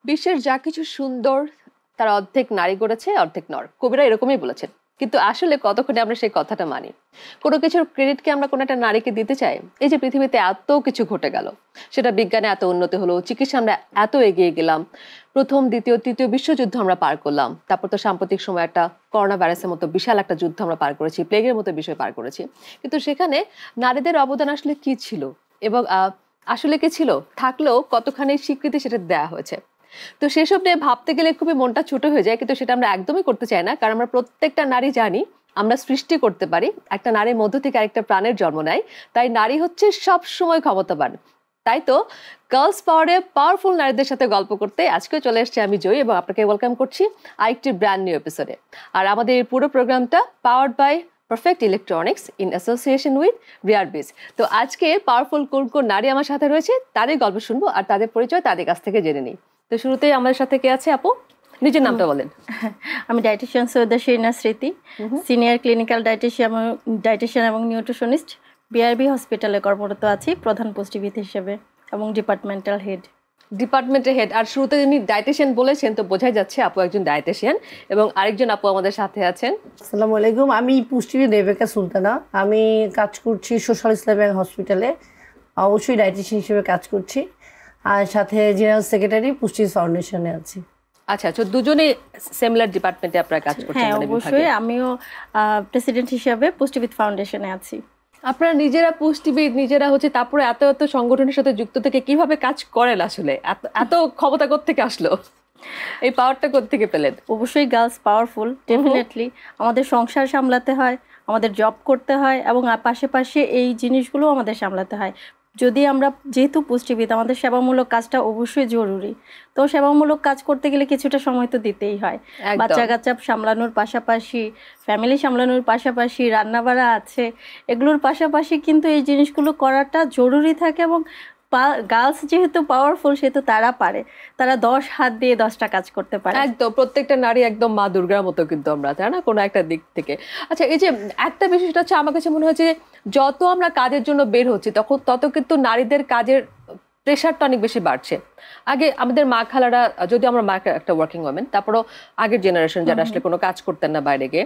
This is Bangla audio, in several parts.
বিশ্বের যা কিছু সুন্দর তার অর্ধেক নারী গড়েছে, অর্ধেক নর। কবিরা এরকমই বলেছেন, কিন্তু আসলে কতক্ষণে আমরা সেই কথাটা মানি? কোনো কিছুর ক্রেডিটকে আমরা কোনো একটা নারীকে দিতে চাই? এই যে পৃথিবীতে এত কিছু ঘটে গেল, সেটা বিজ্ঞানে এত উন্নতি হলো, চিকিৎসা আমরা এত এগিয়ে গেলাম, প্রথম দ্বিতীয় তৃতীয় বিশ্বযুদ্ধ আমরা পার করলাম, তারপর তো সাম্প্রতিক সময় একটা করোনা ভাইরাসের মতো বিশাল একটা যুদ্ধ আমরা পার করেছি, প্লেগের মতো বিষয় পার করেছি, কিন্তু সেখানে নারীদের অবদান আসলে কি ছিল এবং আসলে কি ছিল, থাকলেও কতখানি স্বীকৃতি সেটা দেওয়া হয়েছে? তো সেসব নিয়ে ভাবতে গেলে খুবই মনটা ছোট হয়ে যায়, কিন্তু সেটা আমরা একদমই করতে চাই না, কারণ আমরা প্রত্যেকটা নারী জানি আমরা সৃষ্টি করতে পারি, একটা নারীর মধ্য থেকে আরেকটা প্রাণের জন্ম নেয়, তাই নারী হচ্ছে সব সময় ক্ষমতাবান। তাই তো গার্লস পাওয়ারে পাওয়ারফুল নারীদের সাথে গল্প করতে আজকে চলে এসেছি আমি জয়ী, এবং আপনাকে ওয়েলকাম করছি আরেকটি ব্র্যান্ড নিউ এপিসোডে। আর আমাদের এই পুরো প্রোগ্রামটা powered by perfect electronics in association with রিয়ারবিজ। তো আজকে পাওয়ারফুল কোন কোন নারী আমার সাথে রয়েছে তাদের গল্প শুনবো আর তাদের পরিচয় তাদের কাছ থেকে জেনে নিই। তো শুরুতেই আমাদের সাথে কে আছে আপু? নিজের নামটা বলেন। আমি ডায়েটিশিয়ান সৈয়দা শিরিনা স্মৃতি, সিনিয়র ক্লিনিক্যাল ডায়েটিশিয়ান এবং নিউট্রিশনিস্ট, বিআরবি হসপিটালে কর্মরত আছি প্রধান পুষ্টিবিদ হিসেবে এবং ডিপার্টমেন্টাল হেড। ডিপার্টমেন্টের হেড, আর শুরুতে যিনি ডায়েটিশিয়ান বলেছেন তো বোঝাই যাচ্ছে আপু একজন ডায়েটিশিয়ান, এবং আরেকজন আপু আমাদের সাথে আছেন। আসসালামু আলাইকুম, আমি পুষ্টিবিদ রেবেকা সুলতানা, আমি কাজ করছি সোশ্যাল ইসলামিক হসপিটালে, অবশ্যই ডায়েটিশিয়ান হিসেবে কাজ করছি, আর সাথে জেনারেল সেক্রেটারি পুষ্টি ফাউন্ডেশনে আছি। আচ্ছা, তো দুজনেই সিমিলার ডিপার্টমেন্টে আপনারা কাজ করছেন? হ্যাঁ অবশ্যই, আমিও প্রেসিডেন্ট হিসেবে পুষ্টিবিদ ফাউন্ডেশনে আছি। আপনারা নিজেরা পুষ্টিবিদ, নিজেরা হচ্ছে, তারপরে এত এত সংগঠনের সাথে যুক্ত থেকে কিভাবে কাজ করেন? আসলে এত ক্ষমতা কোত্থেকে আসলো, এই পাওয়ারটা কোত্থেকে পেলেন? অবশ্যই গার্লস পাওয়ারফুল, ডেফিনেটলি। আমাদের সংসার সামলাতে হয়, আমাদের জব করতে হয়, এবং পাশে এই জিনিসগুলো আমাদের সামলাতে হয়। যদি আমরা যেহেতু পুষ্টিবিদ, আমাদের সেবামূলক কাজটা অবশ্যই জরুরি। তো সেবামূলক কাজ করতে গেলে কিছুটা সময় তো দিতেই হয়, বাচ্চা কাচ্চা সামলানোর পাশাপাশি, ফ্যামিলি সামলানোর পাশাপাশি, রান্নাবাড়া আছে, এগুলোর পাশাপাশি কিন্তু এই জিনিসগুলো করাটা জরুরি থাকে। এবং গার্লস যেহেতু পাওয়ারফুল, সেহেতু তারা পারে, তারা 10 হাত দিয়ে 10টা কাজ করতে পারে। একদম, প্রত্যেকটা নারী একদম মা দুর্গার মতো কিন্তু আমরা, তাই না, কোনো একটা দিক থেকে। আচ্ছা, এই যে একটা বিষয় সেটা হচ্ছে, আমার কাছে মনে হচ্ছে যত আমরা কাজের জন্য বের হচ্ছি তত কিন্তু নারীদের কাজের প্রেশারটা অনেক বেশি বাড়ছে। আগে আমাদের মা খালারা, যদি আমরা মা একটা ওয়ার্কিং ওমেন, তারপরও আগের জেনারেশন যারা আসলে কোনো কাজ করতেন না বাইরে গিয়ে,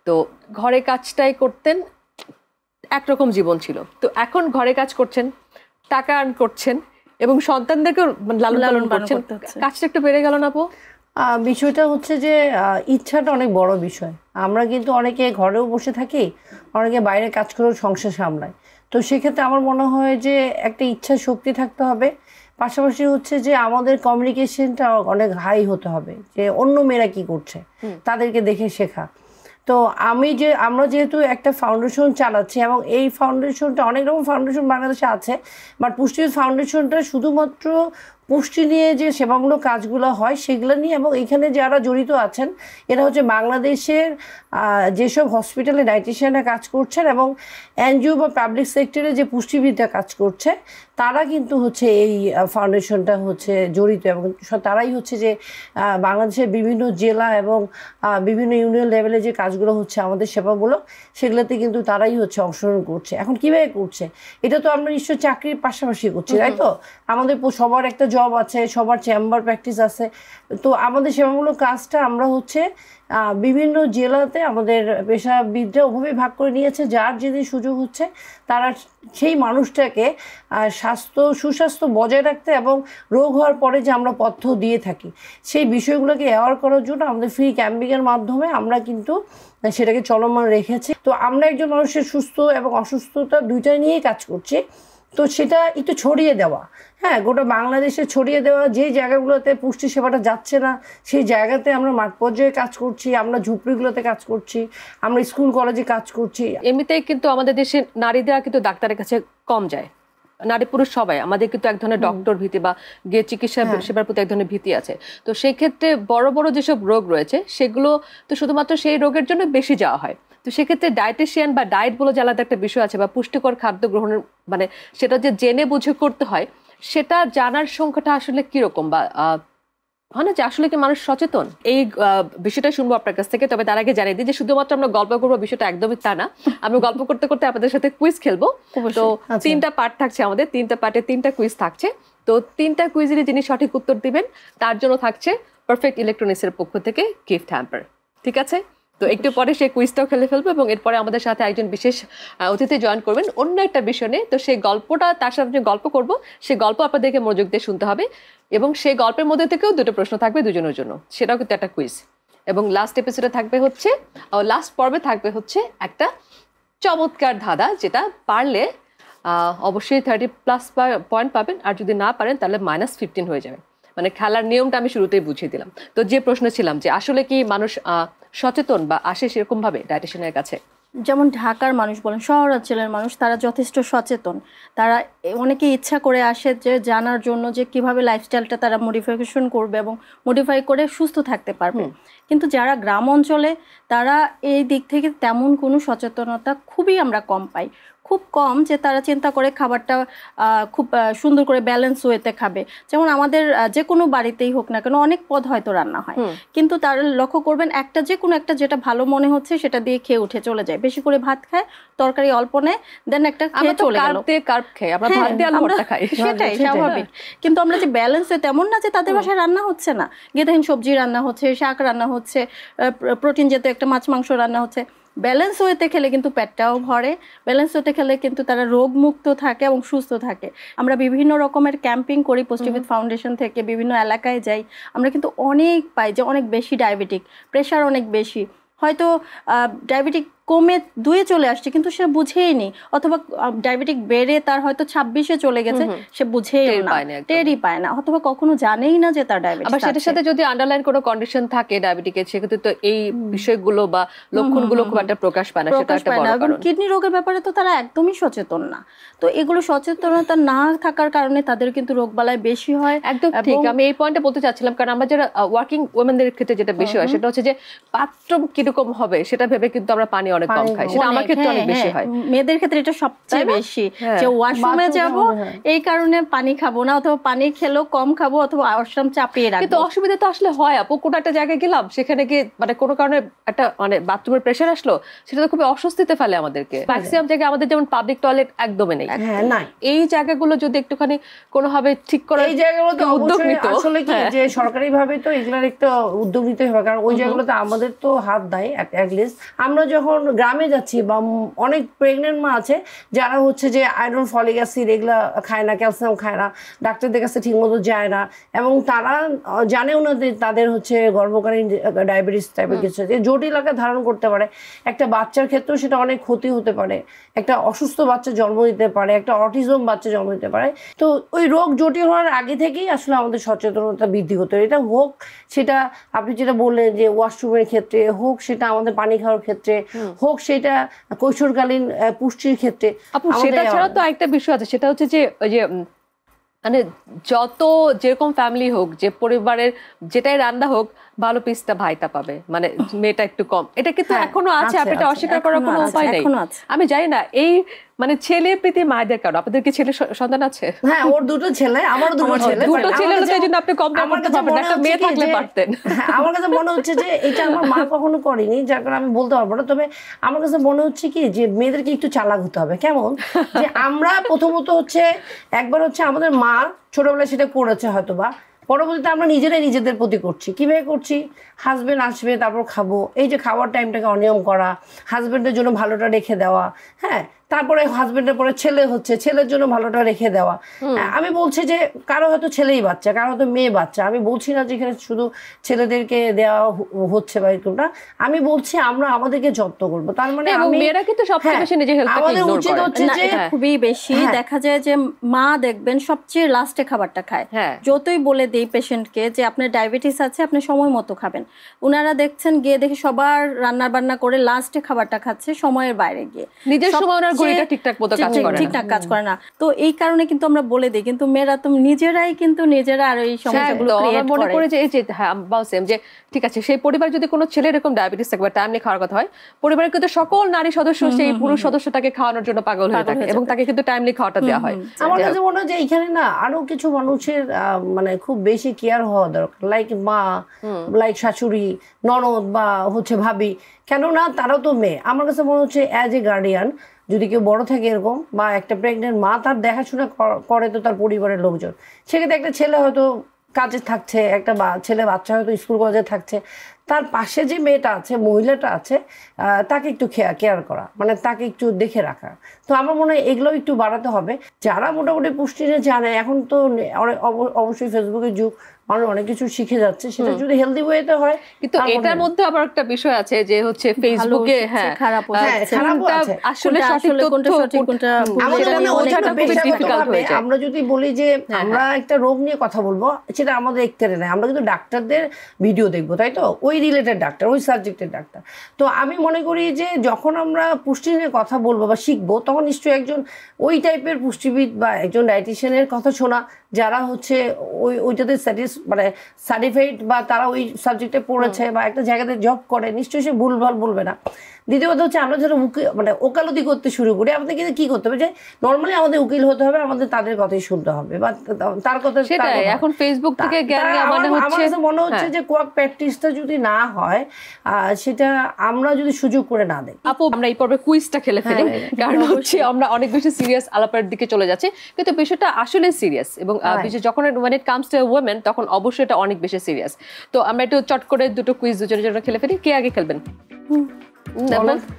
তো ঘরে কাজটাই করতেন, একরকম জীবন ছিল। তো এখন ঘরে কাজ করছেন, টাকা আর্ন করছেন, এবং সন্তানদেরকে লালন পালন করছেন, কাজটা একটু বেড়ে গেল না আপু? বিষয়টা হচ্ছে যে ইচ্ছাটা অনেক বড় বিষয়। আমরা কিন্তু অনেকে ঘরেও বসে থাকি, অনেকে বাইরে কাজ করেও সংসার সামলায়। তো সেক্ষেত্রে আমার মনে হয় যে একটা ইচ্ছা শক্তি থাকতে হবে, পাশাপাশি হচ্ছে যে আমাদের কমিউনিকেশনটা অনেক হাই হতে হবে, যে অন্য মেয়েরা কি করছে তাদেরকে দেখে শেখা। তো আমরা যেহেতু একটা ফাউন্ডেশন চালাচ্ছি, এবং এই ফাউন্ডেশনটা, অনেক রকম ফাউন্ডেশন বাংলাদেশে আছে, বাট পুষ্টিবিদ ফাউন্ডেশনটা শুধুমাত্র পুষ্টি নিয়ে যে সেবামূলক কাজগুলো হয় সেগুলো নিয়ে, এবং এখানে যারা জড়িত আছেন এরা হচ্ছে বাংলাদেশের যেসব হসপিটালে ডায়েটিশিয়ানরা কাজ করছেন এবং এনজিও বা পাবলিক সেক্টরে যে পুষ্টিবিদরা কাজ করছে, তারা কিন্তু হচ্ছে এই ফাউন্ডেশনটা হচ্ছে জড়িত, এবং তারাই হচ্ছে যে বাংলাদেশের বিভিন্ন জেলা এবং বিভিন্ন ইউনিয়ন লেভেলে যে কাজগুলো হচ্ছে আমাদের সেবামূলক, সেগুলোতে কিন্তু তারাই হচ্ছে অংশগ্রহণ করছে। এখন কীভাবে করছে? এটা তো আমরা নিশ্চয়ই চাকরির পাশাপাশি করছি, তাই তো? আমাদের সবার একটা জব আছে, সবার চেম্বার প্র্যাকটিস আছে। তো আমাদের সেবামূলক কাজটা আমরা হচ্ছে বিভিন্ন জেলাতে আমাদের পেশাবিদরা ওভাবে ভাগ করে নিয়েছে, যার যেদিন সুযোগ হচ্ছে তারা সেই মানুষটাকে সুস্বাস্থ্য বজায় রাখতে এবং রোগ হওয়ার পরে যে আমরা পথ্য দিয়ে থাকি, সেই বিষয়গুলোকে অ্যাওয়ার করার জন্য আমাদের ফ্রি ক্যাম্পিংয়ের মাধ্যমে আমরা কিন্তু সেটাকে চলমান রেখেছি। তো আমরা একজন মানুষের সুস্থ এবং অসুস্থতা দুইটাই নিয়েই কাজ করছি। তো সেটা একটু ছড়িয়ে দেওয়া, হ্যাঁ, গোটা বাংলাদেশে ছড়িয়ে দেওয়া, যে জায়গাগুলোতে পুষ্টি সেবাটা যাচ্ছে না সেই জায়গাতে আমরা মাঠ পর্যায়ে কাজ করছি, আমরা ঝুপড়িগুলোতে কাজ করছি, আমরা স্কুল কলেজে কাজ করছি। এমনিতেই কিন্তু আমাদের দেশে নারীরা কিন্তু ডাক্তারের কাছে কম যায়, নারী পুরুষ সবাই। আমাদের কিন্তু এক ধরনের ডক্টর ভীতি বা গিয়ে চিকিৎসা সেবার প্রতি এক ধরনের ভীতি আছে। তো সেই ক্ষেত্রে বড় বড় যেসব রোগ রয়েছে সেগুলো তো শুধুমাত্র সেই রোগের জন্য বেশি যাওয়া হয়। তো সেক্ষেত্রে ডায়েটিশিয়ান বা ডায়েট বলে যে আলাদা একটা বিষয় আছে, বা পুষ্টিকর খাদ্য গ্রহণের মানে সেটা যে জেনে বুঝে করতে হয়, সেটা জানার সংখ্যাটা আসলে কিরকম, বা হয় না যে আসলে কি মানুষ সচেতন? এই বিষয়টা শুনবো আপনার কাছ থেকে, তবে তার আগে জানিয়ে দিই যে শুধুমাত্র আমরা গল্প করবো বিষয়টা একদমই তা না। আমরা গল্প করতে করতে আপনাদের সাথে কুইজ খেলবো। তো 3টা পার্ট থাকছে আমাদের, 3টা পার্টে 3টা কুইজ থাকছে। তো 3টা কুইজের যিনি সঠিক উত্তর দিবেন তার জন্য থাকছে পারফেক্ট ইলেকট্রনিক্সের পক্ষ থেকে গিফট হ্যাম্পার। ঠিক আছে? তো একটু পরে সেই কুইজটাও খেলে ফেলবো এবং এরপরে আমাদের সাথে একজন বিশেষ অতিথি জয়েন করবেন অন্য একটা বিষয় নিয়ে। তো সেই গল্পটা, তার সাথে যে গল্প করবো সেই গল্প আপনাদেরকে মনোযোগ দিয়ে শুনতে হবে এবং সেই গল্পের মধ্যে থেকেও 2টো প্রশ্ন থাকবে দুজনের জন্য, সেটাও কিন্তু একটা কুইজ। এবং লাস্ট এপিসোডে থাকবে হচ্ছে, লাস্ট পর্বে থাকবে হচ্ছে একটা চমৎকার ধাঁধা, যেটা পারলে অবশ্যই 30+ পয়েন্ট পাবেন, আর যদি না পারেন তাহলে -15 হয়ে যাবে। মানে খেলার নিয়মটা আমি শুরুতেই বুঝিয়ে দিলাম। তো যে প্রশ্ন ছিলাম যে আসলে কি মানুষ সচেতন বা আসে সেরকম ভাবে ডায়েটিশিয়ানের কাছে? যেমন ঢাকার মানুষ বলেন, শহরাঞ্চলের মানুষ, তারা যথেষ্ট সচেতন। তারা অনেকে ইচ্ছা করে আসে যে জানার জন্য যে কিভাবে লাইফস্টাইলটা তারা মডিফিকেশন করবে এবং মডিফাই করে সুস্থ থাকতে পারবে। কিন্তু যারা গ্রাম অঞ্চলে, তারা এই দিক থেকে তেমন কোনো সচেতনতা খুবই আমরা কম পাই, খুব কম যে তারা চিন্তা করে খাবারটা খুব সুন্দর করে ব্যালেন্স ওয়েতে খাবে। যেমন আমাদের যে কোনো বাড়িতেই হোক না কেন অনেক পদ হয়তো রান্না হয়, কিন্তু তারা লক্ষ্য করবেন একটা যে কোনো একটা যেটা ভালো মনে হচ্ছে সেটা দিয়ে খেয়ে উঠে চলে যায়, বেশি করে ভাত খায়, তরকারি অল্প নেয়, দেন একটা খেয়ে চলে গেল। সেটাই স্বাভাবিক। কিন্তু আমরা যে ব্যালেন্সে, তেমন না যে তাদের বাসায় রান্না হচ্ছে না, গেদাহীন সবজি রান্না হচ্ছে, শাক রান্না হচ্ছে, প্রোটিন জাতীয় একটা মাছ মাংস রান্না হচ্ছে। ব্যালেন্স ওয়েতে খেলে কিন্তু পেটটাও ভরে, ব্যালেন্স ওয়েতে খেলে কিন্তু তারা রোগমুক্ত থাকে এবং সুস্থ থাকে। আমরা বিভিন্ন রকমের ক্যাম্পিং করি পুষ্টিবিদ ফাউন্ডেশন থেকে, বিভিন্ন এলাকায় যাই, আমরা কিন্তু অনেক পাই যে অনেক বেশি ডায়াবেটিক, প্রেশার অনেক বেশি, হয়তো ডায়াবেটিক কমে 2-এ চলে আসছে কিন্তু সে বুঝেই নি, অথবা ডায়াবেটিক বেড়ে তার হয়তো 26-এ চলে গেছে, সে বুঝেই না, টেরই পায় না, অথবা কখনো জানেই না যে তার ডায়াবেটিস। আবার সেটার সাথে যদি আন্ডারলাইন কোনো কন্ডিশন থাকে ডায়াবেটিকের, সেক্ষেত্রে তো এই বিষয়গুলো বা লক্ষণগুলো খুব একটা প্রকাশ পায় না, সেটা একটা বড় কারণ। কিডনি রোগের ব্যাপারে তো তারা একদমই সচেতন না। তো এগুলো সচেতনতা না থাকার কারণে তাদের কিন্তু রোগবালাই বেশি হয়। একদম ঠিক, আমি এই পয়েন্টে বলতে চাচ্ছিলাম, কারণ আমরা যারা ওয়ার্কিং ওমেনদের ক্ষেত্রে যেটা বেশি হয় সেটা হচ্ছে যে পাত্র কিরকম হবে সেটা ভেবে কিন্তু আমরা পানি অনেক কম খাই, সেটা আমার ক্ষেত্রে অনেক বেশি হয়। মেয়েদের ক্ষেত্রে এটা সবচেয়ে বেশি, যে ওয়াশরুমে যাব এই কারণে পানি খাবো না, অথবা পানি খেলেও কম খাবো, অথবা ওয়াশরুম চাপিয়ে রাখবো। কিন্তু অসুবিধা তো আসলে হয় আপু, কোনো একটা জায়গায় গেলাম, সেখানে গিয়ে মানে কোনো কারণে একটা মানে বাথরুমের প্রেশার আসলো, সেটা তো খুবই অস্বস্তিতে ফেলে আমাদেরকে। ম্যাক্সিমাম জায়গায় আমাদের যেমন পাবলিক টয়লেট একদমই নেই। এই জায়গাগুলো যদি একটুখানি কোনোভাবে ঠিক করার এই জায়গাগুলোতে উদ্যোগ নিত, আসলে কি যে সরকারি ভাবে তো এগুলার একটা উদ্যোগ নিতে হবে, কারণ ওই জায়গাগুলোতে আমাদের তো হাত দেয় অ্যাটলিস্ট। আমরা যখন গ্রামে যাচ্ছি বা অনেক প্রেগনেন্ট মা আছে যারা হচ্ছে যে আয়রন, ফলিক অ্যাসিড এগুলা খায় না, ক্যালসিয়াম খায় না, ডাক্তারদের কাছে ঠিক মতো যায় না, এবং তারা জানেও না যে তাদের হচ্ছে গর্ভকালীন ডায়াবেটিস টাইপের কিছু জটিল আকার ধারণ করতে পারে। একটা বাচ্চার ক্ষেত্রেও সেটা অনেক ক্ষতি হতে পারে, একটা অসুস্থ বাচ্চা জন্ম দিতে পারে, একটা অটিজম বাচ্চা জন্ম দিতে পারে। তো ওই রোগ জটিল হওয়ার আগে থেকেই আসলে আমাদের সচেতনতা বৃদ্ধি করতে হবে। এটা হোক সেটা আপনি যেটা বললেন যে ওয়াশরুমের ক্ষেত্রে হোক, সেটা আমাদের পানি খাওয়ার ক্ষেত্রে হোক, সেটা কৈশোরকালীন পুষ্টির ক্ষেত্রে। সেটা ছাড়া তো একটা বিষয় আছে, সেটা হচ্ছে যে ওই যে মানে যত যেরকম ফ্যামিলি হোক, যে পরিবারের যেটাই রান্না হোক, ভালো পিসটা ভাইটা পাবে, মানে মেয়েটা একটু কম, এটা কিন্তু এখনো আছে, আপনি এটা অস্বীকার করার কোনো উপায় নেই। আমি জানি না এই মানে ছেলে প্রীতি মায়েদের কারণ। আপনাদের কি ছেলে সন্তান আছে? হ্যাঁ, ওর 2টো ছেলে, আমার 2টো ছেলে। 2টো ছেলে হলে এই জন্য আপনি কমপ্লেইন করতে পারবেন না, একটা মেয়ে থাকলে পারতেন। আমার কাছে মনে হচ্ছে যে এটা আমার মা কখনো করেনি, যার কারণে আমি বলতে পারবো না। তবে আমার কাছে মনে হচ্ছে কি যে মেয়েদেরকে একটু চালাক হতে হবে। কেমন যে আমরা প্রথমত হচ্ছে একবার হচ্ছে আমাদের মা ছোটবেলায় সেটা করেছে হয়তো, বা পরবর্তীতে আমরা নিজেরাই নিজেদের প্রতি করছি। কীভাবে করছি? হাজব্যান্ড আসবে তারপর খাবো, এই যে খাওয়ার টাইমটাকে অনিয়ম করা, হাজব্যান্ডের জন্য ভালোটা রেখে দেওয়া, হ্যাঁ, তারপরে হাজবেন্ডের পরে ছেলে হচ্ছে, ছেলের জন্য ভালোটা রেখে দেওয়া। আমি বলছি যে কারো হয়তো ছেলেই বাচ্চা, কারো হয়তো মেয়ে বাচ্চা, আমি বলছি না যে এখানে শুধু ছেলেদেরকে দেওয়া হচ্ছে বা এরকমটা, আমি বলছি আমরা আমাদেরকে যত্ন করবো। তার মানে মেয়েরা কিন্তু সবচেয়ে বেশি নিজের হেলথটাকে আমাদের ইগনোর উচিত করে। হচ্ছে যে খুবই বেশি দেখা যায় যে মা দেখবেন সবচেয়ে লাস্টে খাবারটা খায়। যতই বলে দেই পেশেন্টকে যে আপনার ডায়াবেটিস আছে, আপনি সময় মতো খাবেন, উনারা দেখছেন গিয়ে দেখে সবার রান্না বান্না করে লাস্টে খাবারটা খাচ্ছে সময়ের বাইরে গিয়ে, নিজের সময় ওনার ঘড়িটা ঠিকঠাক মতো কাজ করে না। ঠিকঠাক কাজ করে না, তো এই কারণে কিন্তু আমরা বলে দিই, কিন্তু মেয়েরা তো নিজেরাই কিন্তু নিজেরা আর এই সমস্যাগুলো একদম, ক্রিয়েট আমার মনে করে। করে যে এই যে হ্যাঁ সেম যে ঠিক আছে সেই পরিবার যদি কোনো ছেলে এরকম ডায়াবেটিস থাকে বা টাইমলি খাওয়ার কথা হয়, পরিবারের কিন্তু সকল নারী সদস্য সেই পুরুষ সদস্যটাকে খাওয়ানোর জন্য পাগল হয়ে থাকে এবং তাকে কিন্তু টাইমলি খাওয়াটা দেওয়া হয়। আমার কাছে মনে হয় যে এখানে না আরো কিছু মানুষের মানে খুব বেশি কেয়ার হওয়া দরকার, লাইক মা, লাইক শাশুড়ি, ননদ বা হচ্ছে ভাবি, কেননা তারাও তো মেয়ে। আমার কাছে মনে হচ্ছে অ্যাজ এ গার্ডিয়ান যদি কেউ বড় থাকে এরকম, বা একটা প্রেগনেন্ট মা তার দেখাশোনা করে তো তার পরিবারের লোকজন, সেক্ষেত্রে একটা ছেলে হয়তো কাজে থাকছে, একটা ছেলে বাচ্চা হয়তো স্কুল কলেজে থাকছে, তার পাশে যে মেয়েটা আছে, মহিলাটা আছে, তাকে একটু কেয়ার করা, মানে তাকে একটু দেখে রাখা। তো আমার মনে হয় এগুলো একটু বাড়াতে হবে। যারা মোটামুটি পুষ্টি নিয়ে জানে, এখন তো অবশ্যই ফেসবুকের যুগ, মানুষ অনেক কিছু শিখে যাচ্ছে, সেটা যদি হেলদি ওয়েতে হয়। কিন্তু এটার মধ্যে আবার একটা বিষয় আছে যে হচ্ছে ফেসবুকে হ্যাঁ খারাপও আছে। আসলে সঠিক তথ্য কোনটা আমরা যদি বলি যে আমরা একটা রোগ নিয়ে কথা বলবো, সেটা আমাদের একটারে নাই, আমরা কিন্তু ডাক্তারদের ভিডিও দেখবো, তাই তো, ওই রিলেটেড ডাক্তার, ওই সাবজেক্টের ডাক্তার। তো আমি মনে করি যে যখন আমরা পুষ্টি নিয়ে কথা বলবো বা শিখবো, তখন নিশ্চয়ই একজন ওই টাইপের পুষ্টিবিদ বা একজন ডায়েটিশিয়ানের কথা শোনা, যারা হচ্ছে ওইটাতে মানে সার্টিফাইড বা তারা ওই সাবজেক্টে পড়েছে বা একটা জায়গাতে জব করে, নিশ্চয়ই সে ভুলভাল বলবে না। দ্বিতীয়ত হচ্ছে আমরা যারা মানে ওকালতি করতে শুরু করি, আমাদের কিন্তু কি করতে হবে, যে নর্মালি আমাদের উকিল হতে হবে, আমাদের তাদের কথাই শুনতে হবে বা তার কথা। সেটাই এখন ফেসবুক থেকে জ্ঞান নেওয়া মানে হচ্ছে, আমার মনে হচ্ছে যে কোয়াক প্র্যাকটিসটা যদি না হয়, সেটা আমরা যদি সুযোগ করে না দেই। আপু আমরা এই পর্বে কুইজটা খেলে ফেলি, কারণ হচ্ছে আমরা অনেক বেশি সিরিয়াস আলাপের দিকে চলে যাচ্ছি, কিন্তু বিষয়টা আসলে সিরিয়াস এবং বিশেষ যখন when it comes to women তখন অবশ্যই এটা অনেক বেশি সিরিয়াস। তো আমরা একটু চট করে দুটো কুইজ দুজনের জন্য খেলে ফেলি। কে আগে খেলবেন?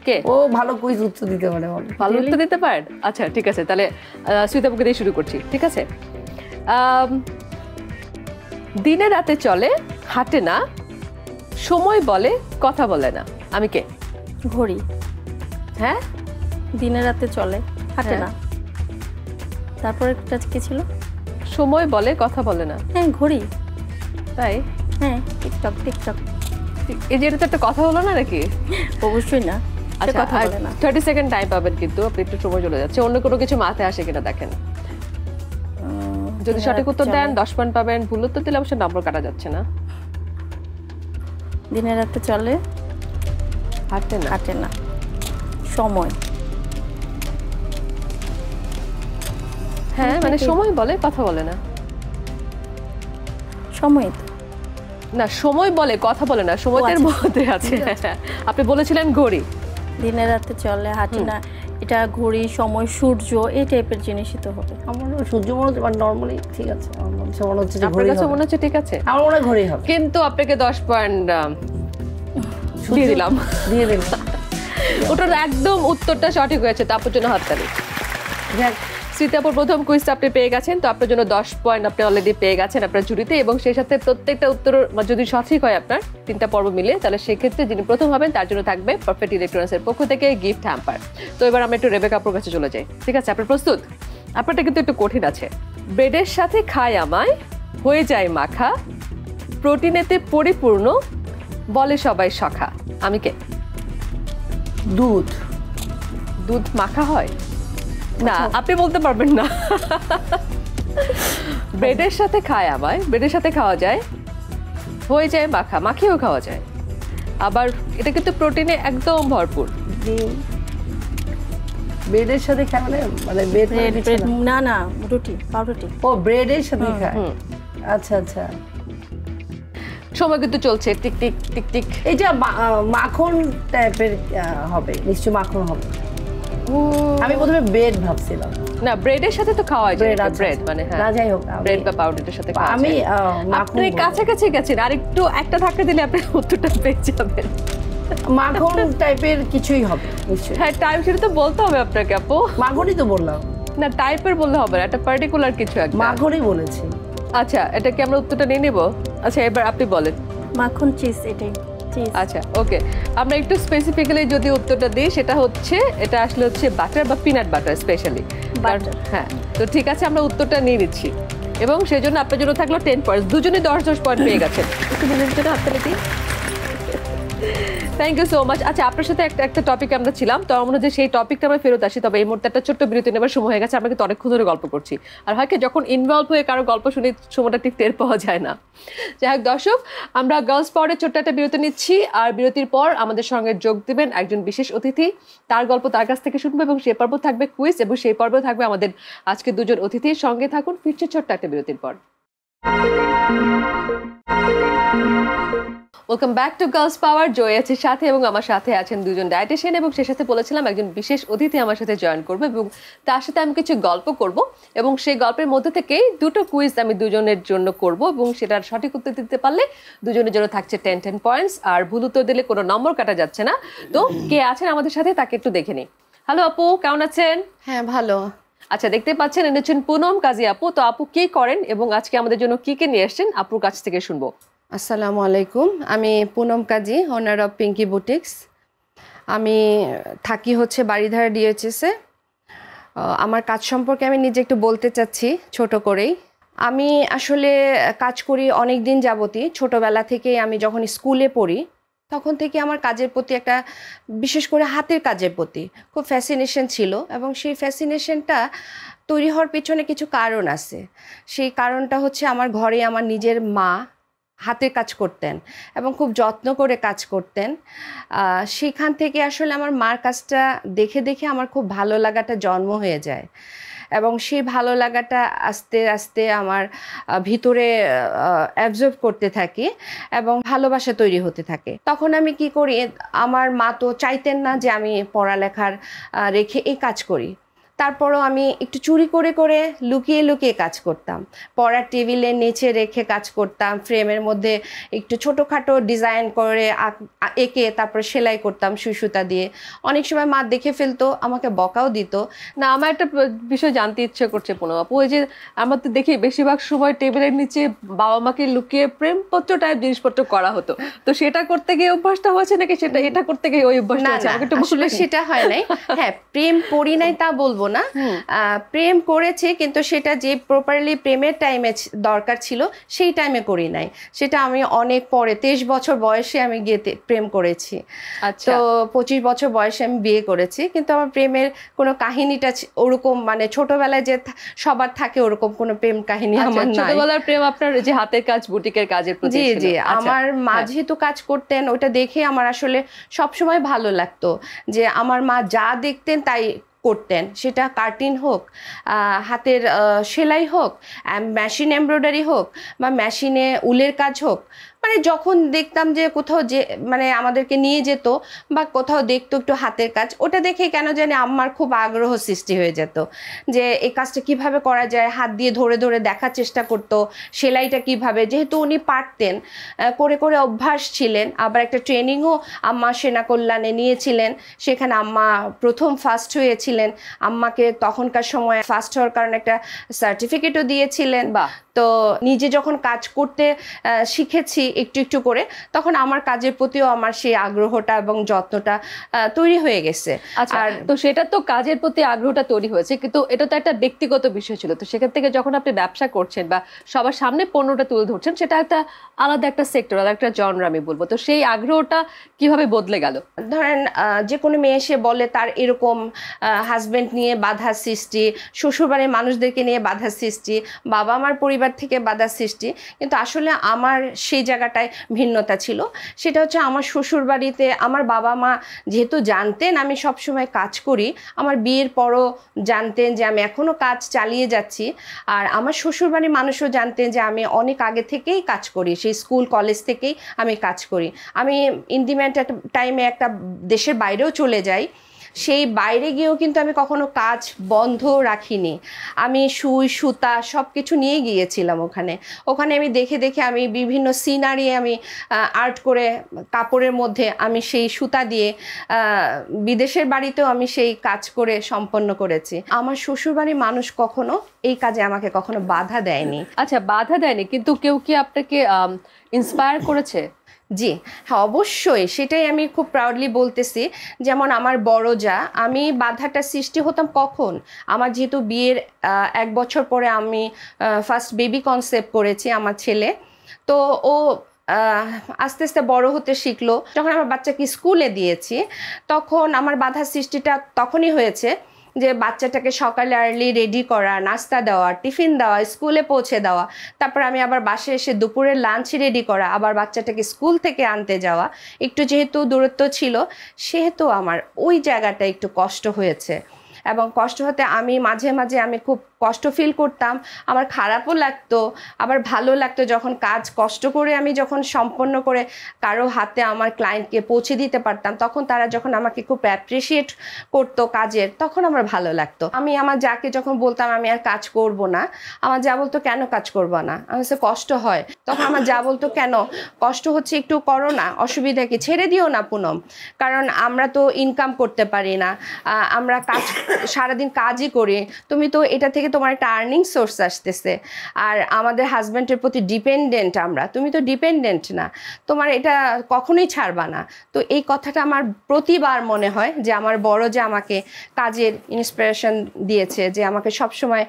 কে? ও ভালো কুইজ উত্তর দিতে পারে, ভালো উত্তর দিতে পারেন? আচ্ছা ঠিক আছে, তাহলে সুইতাপুকে দিয়ে শুরু করছি। ঠিক আছে, দিনে রাতে চলে, হাঁটে না, সময় বলে, কথা বলে না, আমি কে? ঘড়ি। হ্যাঁ, দিনে রাতে চলে, হাঁটে না, তারপরে কি ছিল? সময় বলে, কথা বলে না। হ্যাঁ, ঘড়ি। তাই? হ্যাঁ, টিকটক। এই যে এটা তো একটা কথা হলো না নাকি? অবশ্যই না, আচ্ছা কথা বলে না। 30 সেকেন্ড টাইম পাবেন, কিন্তু আপনি একটু সময় চলে যাচ্ছে, অন্য কোনো কিছু মাথায় আসে কিনা দেখেন। যদি সঠিক উত্তর দেন 10 পয়েন্ট পাবেন, ভুল উত্তর দিলে অবশ্যই নম্বর কাটা যাচ্ছে না। দিনে রাতে চলে, হাঁটে না, সময়। হ্যাঁ, মানে সময় বলে, কথা বলে না। সময় না, সময় বলে, কথা বলে না, সময়টার মধ্যে আছে। আপনি বলেছিলেন ঘড়ি। দিনে রাতে চলে, হাঁটে না, এটা ঘড়ি, সময়, সূর্য, এই টাইপের জিনিসই তো হবে। আমার সূর্য মনে হচ্ছে, বাট নরমালি ঠিক আছে, আমার মনে হচ্ছে আপনার কাছে মনে হচ্ছে ঠিক আছে, আমার মনে হয় ঘড়ি হবে, কিন্তু আপনাকে 10 পয়েন্ট দিয়ে দিলাম। ওটার একদম উত্তরটা সঠিক হয়েছে, তারপর জন্য হাততালি। স্মৃতাপুর প্রথম কুইজটা আপনি পেয়ে গেছেন, তো আপনার জন্য 10 পয়েন্ট আপনি অলরেডি পেয়ে গেছেন আপনার জুড়িতে, এবং সেই সাথে প্রত্যেকটা উত্তর যদি সঠিক হয় আপনার 3টা পর্ব মিলে, তাহলে সেক্ষেত্রে যিনি প্রথম হবেন তার জন্য থাকবে পারফেক্ট ইলেকট্রনিক্সের পক্ষ থেকে গিফট হ্যাম্পার। তো এবার আমরা একটু রেবেকা আপুর কাছে চলে যাই। ঠিক আছে, আপনার প্রস্তুত? আপনারটা কিন্তু একটু কঠিন আছে। ব্রেডের সাথে খায় আমায়, হয়ে যায় মাখা, প্রোটিনেতে পরিপূর্ণ, বলে সবাই সখা, আমি কে? দুধ মাখা হয় না, আপনি বলতে পারবেন না। ব্রেডের সাথে খায় আমায়, ব্রেডের সাথে খাওয়া যায়, হয়ে যায় মাখা, মাখিয়েও খাওয়া যায়, আবার এটা কিন্তু প্রোটিনে একদম ভরপুর। ব্রেডের সাথে খায় মানে ব্রেড না, রুটি, পাউরুটি। ও, ব্রেডের সাথে খায়। আচ্ছা, সময় কিন্তু চলছে, টিক টিক টিক টিক। এটা মাখন টাইপের হবে, নিশ্চয়ই মাখন হবে। আমি প্রথমে ব্রেড ভাবছিলাম। না, ব্রেডের সাথে তো খাওয়া যায়, ব্রেড মানে হ্যাঁ, না যাই হোক, ব্রেড বা পাউরুটির সাথে খাওয়া যায়। আমি আপনি কাছাকাছি গেছেন, আরেকটু একটা ধাক্কা দিলে আপনি উত্তরটা পেয়ে যাবেন। মাখন টাইপের কিছুই হবে নিশ্চয়ই। হ্যাঁ, টাইপ সেটা তো বলতে হবে আপনাকে আপু। মাখনই তো বললাম। না, টাইপের বললে হবে না, একটা পার্টিকুলার কিছু একটা। মাখনই বলেছি। আচ্ছা, এটা কি আমরা উত্তরটা নিয়ে নেব? আচ্ছা, এবার আপনি বলেন। মাখন, চিজ, এটাই চিজ। আচ্ছা, ওকে, আমরা একটু স্পেসিফিক্যালি যদি উত্তরটা দিই, সেটা হচ্ছে এটা আসলে হচ্ছে বাটার বা পিনাট বাটার স্পেশালি। হ্যাঁ, তো ঠিক আছে, আমরা উত্তরটা নিয়ে নিচ্ছি, এবং সেই জন্য আপনার জন্য থাকলো 10 পয়েন্ট। দুজনে 10 পয়েন্ট পেয়ে গেছেন। একটু দিনের জন্য আপনারা দিই। Thank you so much. আচ্ছা, আপনার সাথে একটা টপিক আমরা ছিলাম, তো আমরা যে সেই টপিকটা আমরা ফেরত আসি, তবে এই মুহূর্তে একটা ছোট্ট বিরতি নেবার সময় হয়ে গেছে। আমরা কিন্তু অনেকক্ষণ ধরে গল্প করছি, আর হয় কি যখন ইনভলভ হয়ে কারো গল্প শুনি সময়টা ঠিক টের পাওয়া যায় না। যাই হোক দর্শক, আমরা গার্লস পাওয়ারের ছোট্ট একটা বিরতি নিচ্ছি, আর বিরতির পর আমাদের সঙ্গে যোগ দেবেন একজন বিশেষ অতিথি। তার গল্প তার কাছ থেকে শুনবো, এবং সেই পর্ব থাকবে কুইজ, এবং সেই পর্বে থাকবে আমাদের আজকে দুজন অতিথির সঙ্গে থাকুন। ফিরছে ছোট্ট একটা বিরতির পর। ওয়েলকাম ব্যাক টু গার্লস পাওয়ার। জয় আছে সাথে, এবং আমার সাথে আছেন দুজন ডায়েটিশিয়ান, এবং সে সাথে বলেছিলাম একজন বিশেষ অতিথি আমার সাথে জয়েন করবে, এবং তার সাথে আমি কিছু গল্প করব, এবং সেই গল্পের মধ্যে থেকেই দুটো কুইজ আমি দুজনের জন্য করব, এবং সেটার সঠিক উত্তর দিতে পারলে দুজনের জন্য থাকছে 10 পয়েন্টস, আর ভুল উত্তর দিলে কোনো নম্বর কাটা যাচ্ছে না। তো কে আছেন আমাদের সাথে তাকে একটু দেখে নিই। হ্যালো আপু, কেমন আছেন? হ্যাঁ, ভালো। আচ্ছা, দেখতে পাচ্ছেন এনেছেন পুনম কাজী আপু। তো আপু কি করেন এবং আজকে আমাদের জন্য কি নিয়ে এসেছেন আপুর কাছ থেকে শুনবো। আসসালামু আলাইকুম, আমি পুনম কাজী, ওনার অফ পিঙ্কি বুটিক্স। আমি থাকি হচ্ছে বাড়িধারা ডিএইচএসে। আমার কাজ সম্পর্কে আমি নিজে একটু বলতে চাচ্ছি ছোট করেই। আমি আসলে কাজ করি অনেক দিন যাবতই। ছোটোবেলা থেকেই আমি যখন স্কুলে পড়ি তখন থেকে আমার কাজের প্রতি একটা, বিশেষ করে হাতের কাজের প্রতি খুব ফ্যাসিনেশন ছিল, এবং সেই ফ্যাসিনেশনটা তৈরি হওয়ার পিছনে কিছু কারণ আছে। সেই কারণটা হচ্ছে আমার ঘরে আমার নিজের মা হাতের কাজ করতেন এবং খুব যত্ন করে কাজ করতেন। সেখান থেকে আসলে আমার মার কাজটা দেখে দেখে আমার খুব ভালো লাগাটা জন্ম হয়ে যায়, এবং সেই ভালো লাগাটা আস্তে আস্তে আমার ভিতরে অ্যাবজর্ব করতে থাকি এবং ভালোবাসা তৈরি হতে থাকে। তখন আমি কি করি, আমার মা তো চাইতেন না যে আমি পড়ালেখার রেখে এই কাজ করি, তারপরও আমি একটু চুরি করে করে লুকিয়ে লুকিয়ে কাজ করতাম। পড়ার টেবিলের নিচে রেখে কাজ করতাম, ফ্রেমের মধ্যে একটু ছোটোখাটো ডিজাইন করে এঁকে তারপর সেলাই করতাম সুই সুতা দিয়ে। অনেক সময় মা দেখে ফেলতো, আমাকে বকাও দিত। না, আমার একটা বিষয় জানতে ইচ্ছে করছে পুনম আপু, ওই যে আমরা তো দেখি বেশিরভাগ সময় টেবিলের নিচে বাবা মাকে লুকিয়ে প্রেমপত্র টাইপ জিনিসপত্র করা হতো, তো সেটা করতে গিয়ে অভ্যাসটা হয়েছে নাকি সেটা এটা করতে গিয়ে ওই অভ্যাসটা হয়েছে? আমাকে একটু আসলে সেটা হয় নাই। হ্যাঁ, প্রেম করি নাই তা বলবো না, প্রেম করেছি, কিন্তু সেটা যে প্রপারলি প্রেমের টাইমে দরকার ছিল সেই টাইমে করি নাই। সেটা আমি অনেক পরে 23 বছর বয়সে আমি গিয়ে প্রেম করেছি। তো 25 বছর বয়সে আমি বিয়ে করেছি, কিন্তু আমার প্রেমের কোনো কাহিনীটা ওরকম, মানে ছোটবেলায় যে সবার থাকে ওরকম কোনো প্রেম কাহিনী আমার নাই। ছোটবেলার প্রেম আপনার যে হাতের কাজ বুটিকের কাজের প্রতি জি জি, আমার মা যেহেতু কাজ করতেন ওটা দেখে আমার আসলে সবসময় ভালো লাগতো যে আমার মা যা দেখতেন তাই করতেন, সেটা কার্টিন হোক, হাতের সেলাই হোক, মেশিন এমব্রয়ডারি হোক, বা মেশিনে উলের কাজ হোক। মানে যখন দেখতাম যে কোথাও যে মানে আমাদেরকে নিয়ে যেত বা কোথাও দেখতো একটু হাতের কাজ, ওটা দেখে কেন জানি আমার খুব আগ্রহ সৃষ্টি হয়ে যেত যে এই কাজটা কিভাবে করা যায়। হাত দিয়ে ধরে ধরে দেখার চেষ্টা করতো সেলাইটা কিভাবে, যেহেতু উনি পারতেন, করে করে অভ্যাস ছিলেন। আবার একটা ট্রেনিংও আম্মা সেনা কল্যাণে নিয়েছিলেন, সেখানে আম্মা প্রথম ফার্স্ট হয়েছিলেন। আম্মাকে তখনকার সময় ফার্স্ট হওয়ার কারণে একটা সার্টিফিকেটও দিয়েছিলেন। তো নিজে যখন কাজ করতে শিখেছি একটু একটু করে, তখন আমার কাজের প্রতিও আমার সেই আগ্রহটা এবং যত্নটা তৈরি হয়ে গেছে। আর তো সেটা তো কাজের প্রতি আগ্রহটা তৈরি হয়েছে, কিন্তু এটা তো একটা ব্যক্তিগত বিষয় ছিল। তো সেখান থেকে যখন আপনি ব্যবসা করছেন বা সবার সামনে পণ্যটা তুলে ধরছেন, সেটা একটা আলাদা একটা সেক্টর, আলাদা একটা জনরা আমি বলবো। তো সেই আগ্রহটা কিভাবে বদলে গেল? ধরেন যে কোনো মেয়ে এসে বলে তার এরকম হাজবেন্ড নিয়ে বাধার সৃষ্টি, শ্বশুরবাড়ির মানুষদেরকে নিয়ে বাধার সৃষ্টি, বাবা মার পরিবার থেকে বাধার সৃষ্টি, কিন্তু আসলে আমার সেই জায়গাটায় ভিন্নতা ছিল। সেটা হচ্ছে আমার শ্বশুরবাড়িতে আমার বাবা মা যেহেতু জানতেন আমি সবসময় কাজ করি, আমার বিয়ের পরও জানতেন যে আমি এখনও কাজ চালিয়ে যাচ্ছি, আর আমার শ্বশুরবাড়ির মানুষও জানতেন যে আমি অনেক আগে থেকেই কাজ করি, সেই স্কুল কলেজ থেকেই আমি কাজ করি। আমি ইন্ডিপেন্ডেন্ট একটা টাইমে একটা দেশের বাইরেও চলে যাই, সেই বাইরে গিয়েও কিন্তু আমি কখনো কাজ বন্ধ রাখিনি। আমি সুই সুতা সব কিছু নিয়ে গিয়েছিলাম ওখানে। আমি দেখে দেখে আমি বিভিন্ন সিনারি আমি আর্ট করে কাপড়ের মধ্যে আমি সেই সুতা দিয়ে বিদেশের বাড়িতেও আমি সেই কাজ করে সম্পন্ন করেছি। আমার শ্বশুরবাড়ির মানুষ কখনো এই কাজে আমাকে কখনো বাধা দেয়নি। আচ্ছা, বাধা দেয়নি, কিন্তু কেউ কি আপনাকে ইন্সপায়ার করেছে? জি হ্যাঁ, অবশ্যই। সেটাই আমি খুব প্রাউডলি বলতেছি। যেমন আমার বড় যা, আমি বাধাটা সৃষ্টি হতাম কখন, আমার যেহেতু বিয়ের 1 বছর পরে আমি ফার্স্ট বেবি কনসেপ্ট করেছি আমার ছেলে, তো ও আস্তে আস্তে বড় হতে শিখলো। যখন আমার বাচ্চাকে স্কুলে দিয়েছি তখন আমার বাধা সৃষ্টিটা তখনই হয়েছে যে বাচ্চাটাকে সকালে আর্লি রেডি করা, নাস্তা দেওয়া, টিফিন দেওয়া, স্কুলে পৌঁছে দেওয়া, তারপর আমি আবার বাসায় এসে দুপুরের লাঞ্চ রেডি করা, আবার বাচ্চাটাকে স্কুল থেকে আনতে যাওয়া। একটু যেহেতু দূরত্ব ছিল সেহেতু আমার ওই জায়গাটা একটু কষ্ট হয়েছে, এবং কষ্ট হতে আমি মাঝে মাঝে আমি খুব কষ্ট ফিল করতাম, আমার খারাপও লাগতো, আবার ভালো লাগতো যখন কাজ কষ্ট করে আমি যখন সম্পন্ন করে কারো হাতে আমার ক্লায়েন্টকে পৌঁছে দিতে পারতাম, তখন তারা যখন আমাকে খুব অ্যাপ্রিসিয়েট করতো কাজের, তখন আমার ভালো লাগতো। আমি আমার যাকে যখন বলতাম আমি আর কাজ করব না, আমার যা বলতো কেন কাজ করব না, আমি বলছি কষ্ট হয়, তখন আমার যা বলতো কেন কষ্ট হচ্ছে, একটু করো না, অসুবিধা কি, ছেড়ে দিও না পুনম, কারণ আমরা তো ইনকাম করতে পারি না, আমরা কাজ সারাদিন কাজই করি, তুমি তো এটা থেকে তোমার একটা আর্নিং সোর্স আসতেছে, আর আমাদের হাজব্যান্ডের প্রতি ডিপেন্ডেন্ট আমরা, তুমি তো ডিপেন্ডেন্ট না, তোমার এটা কখনোই ছাড়বা না। তো এই কথাটা আমার প্রতিবার মনে হয় যে আমার বড় যে আমাকে কাজের ইন্সপিরেশন দিয়েছে, যে আমাকে সবসময়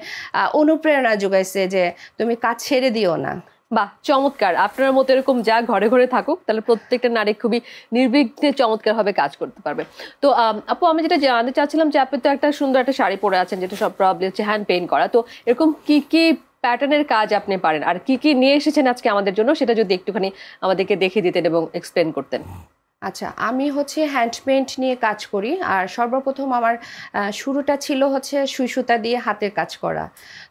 অনুপ্রেরণা যোগাইছে যে তুমি কাজ ছেড়ে দিও না। বাহ, চমৎকার। আপনার মতো এরকম যা ঘরে ঘরে থাকুক, তাহলে প্রত্যেকটা নারী খুবই নির্বিঘ্নে চমৎকার ভাবে কাজ করতে পারবে। তো আপু, আমি যেটা জানতে চাচ্ছিলাম যে আপনি তো একটা সুন্দর একটা শাড়ি পরে আছেন, যেটা সব প্রবলি হচ্ছে হ্যান্ড পেইন্ট করা, তো এরকম কি কি প্যাটার্নের কাজ আপনি পারেন, আর কি কি নিয়ে এসেছেন আজকে আমাদের জন্য, সেটা যদি একটুখানি আমাদেরকে দেখিয়ে দিতেন এবং এক্সপ্লেন করতেন। আচ্ছা, আমি হচ্ছে হ্যান্ড পেইন্ট নিয়ে কাজ করি, আর সর্বপ্রথম আমার শুরুটা ছিল হচ্ছে সুই সুতা দিয়ে হাতের কাজ করা।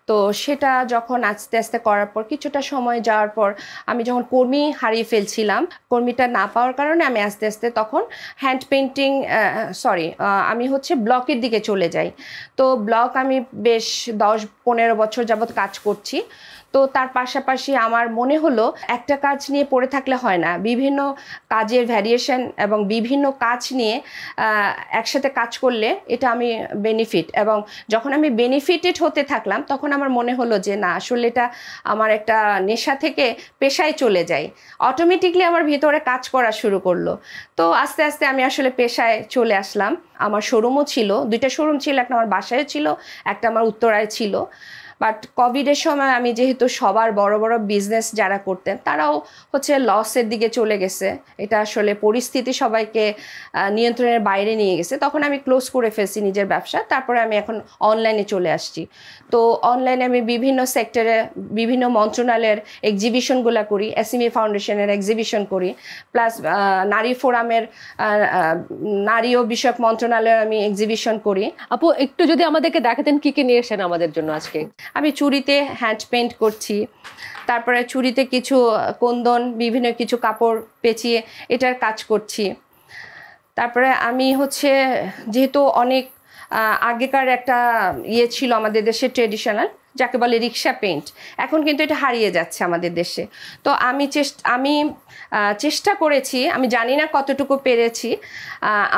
তো সেটা যখন আস্তে আস্তে করার পর কিছুটা সময় যাওয়ার পর আমি যখন কর্মী হারিয়ে ফেলছিলাম, কর্মীটা না পাওয়ার কারণে আমি আস্তে আস্তে তখন হ্যান্ড পেইন্টিং আমি হচ্ছে ব্লকের দিকে চলে যাই। তো ব্লক আমি বেশ 10-15 বছর যাবৎ কাজ করছি। তো তার পাশাপাশি আমার মনে হলো একটা কাজ নিয়ে পড়ে থাকলে হয় না, বিভিন্ন কাজের ভ্যারিয়েশন এবং বিভিন্ন কাজ নিয়ে একসাথে কাজ করলে এটা আমি বেনিফিট, এবং যখন আমি বেনিফিটেড হতে থাকলাম তখন আমার মনে হলো যে না, আসলে এটা আমার একটা নেশা থেকে পেশায় চলে যায়, অটোমেটিকলি আমার ভিতরে কাজ করা শুরু করলো। তো আস্তে আস্তে আমি আসলে পেশায় চলে আসলাম। আমার শোরুমও ছিল, 2টা শোরুম ছিল, একটা আমার বাসায় ছিল, একটা আমার উত্তরায় ছিল। বাট কোভিডের সময় আমি যেহেতু সবার বড় বড় বিজনেস যারা করতেন তারাও হচ্ছে লসের দিকে চলে গেছে, এটা আসলে পরিস্থিতি সবাইকে নিয়ন্ত্রণের বাইরে নিয়ে গেছে, তখন আমি ক্লোজ করে ফেলছি নিজের ব্যবসা। তারপরে আমি এখন অনলাইনে চলে আসছি। তো অনলাইনে আমি বিভিন্ন সেক্টরে বিভিন্ন মন্ত্রণালয়ের এক্সিবিশনগুলো করি, এসএমই ফাউন্ডেশনের এক্সিবিশন করি, প্লাস নারী ফোরামের নারী ও বিষয়ক মন্ত্রণালয়ের আমি এক্সিবিশন করি। আপু, একটু যদি আমাদেরকে দেখাতেন কি কি নিয়ে এসেছেন আমাদের জন্য আজকে। আমি চুড়িতে হ্যান্ড পেইন্ট করছি, তারপরে চুড়িতে কিছু কোন্দন, বিভিন্ন কিছু কাপড় পেঁচিয়ে এটার কাজ করছি। তারপরে আমি হচ্ছে যেহেতু অনেক আগেকার একটা ইয়ে ছিল আমাদের দেশে ট্রেডিশনাল, যাকে বলে রিক্সা পেইন্ট, এখন কিন্তু এটা হারিয়ে যাচ্ছে আমাদের দেশে। তো আমি চেষ্টা করেছি, আমি জানি না কতটুকু পেরেছি,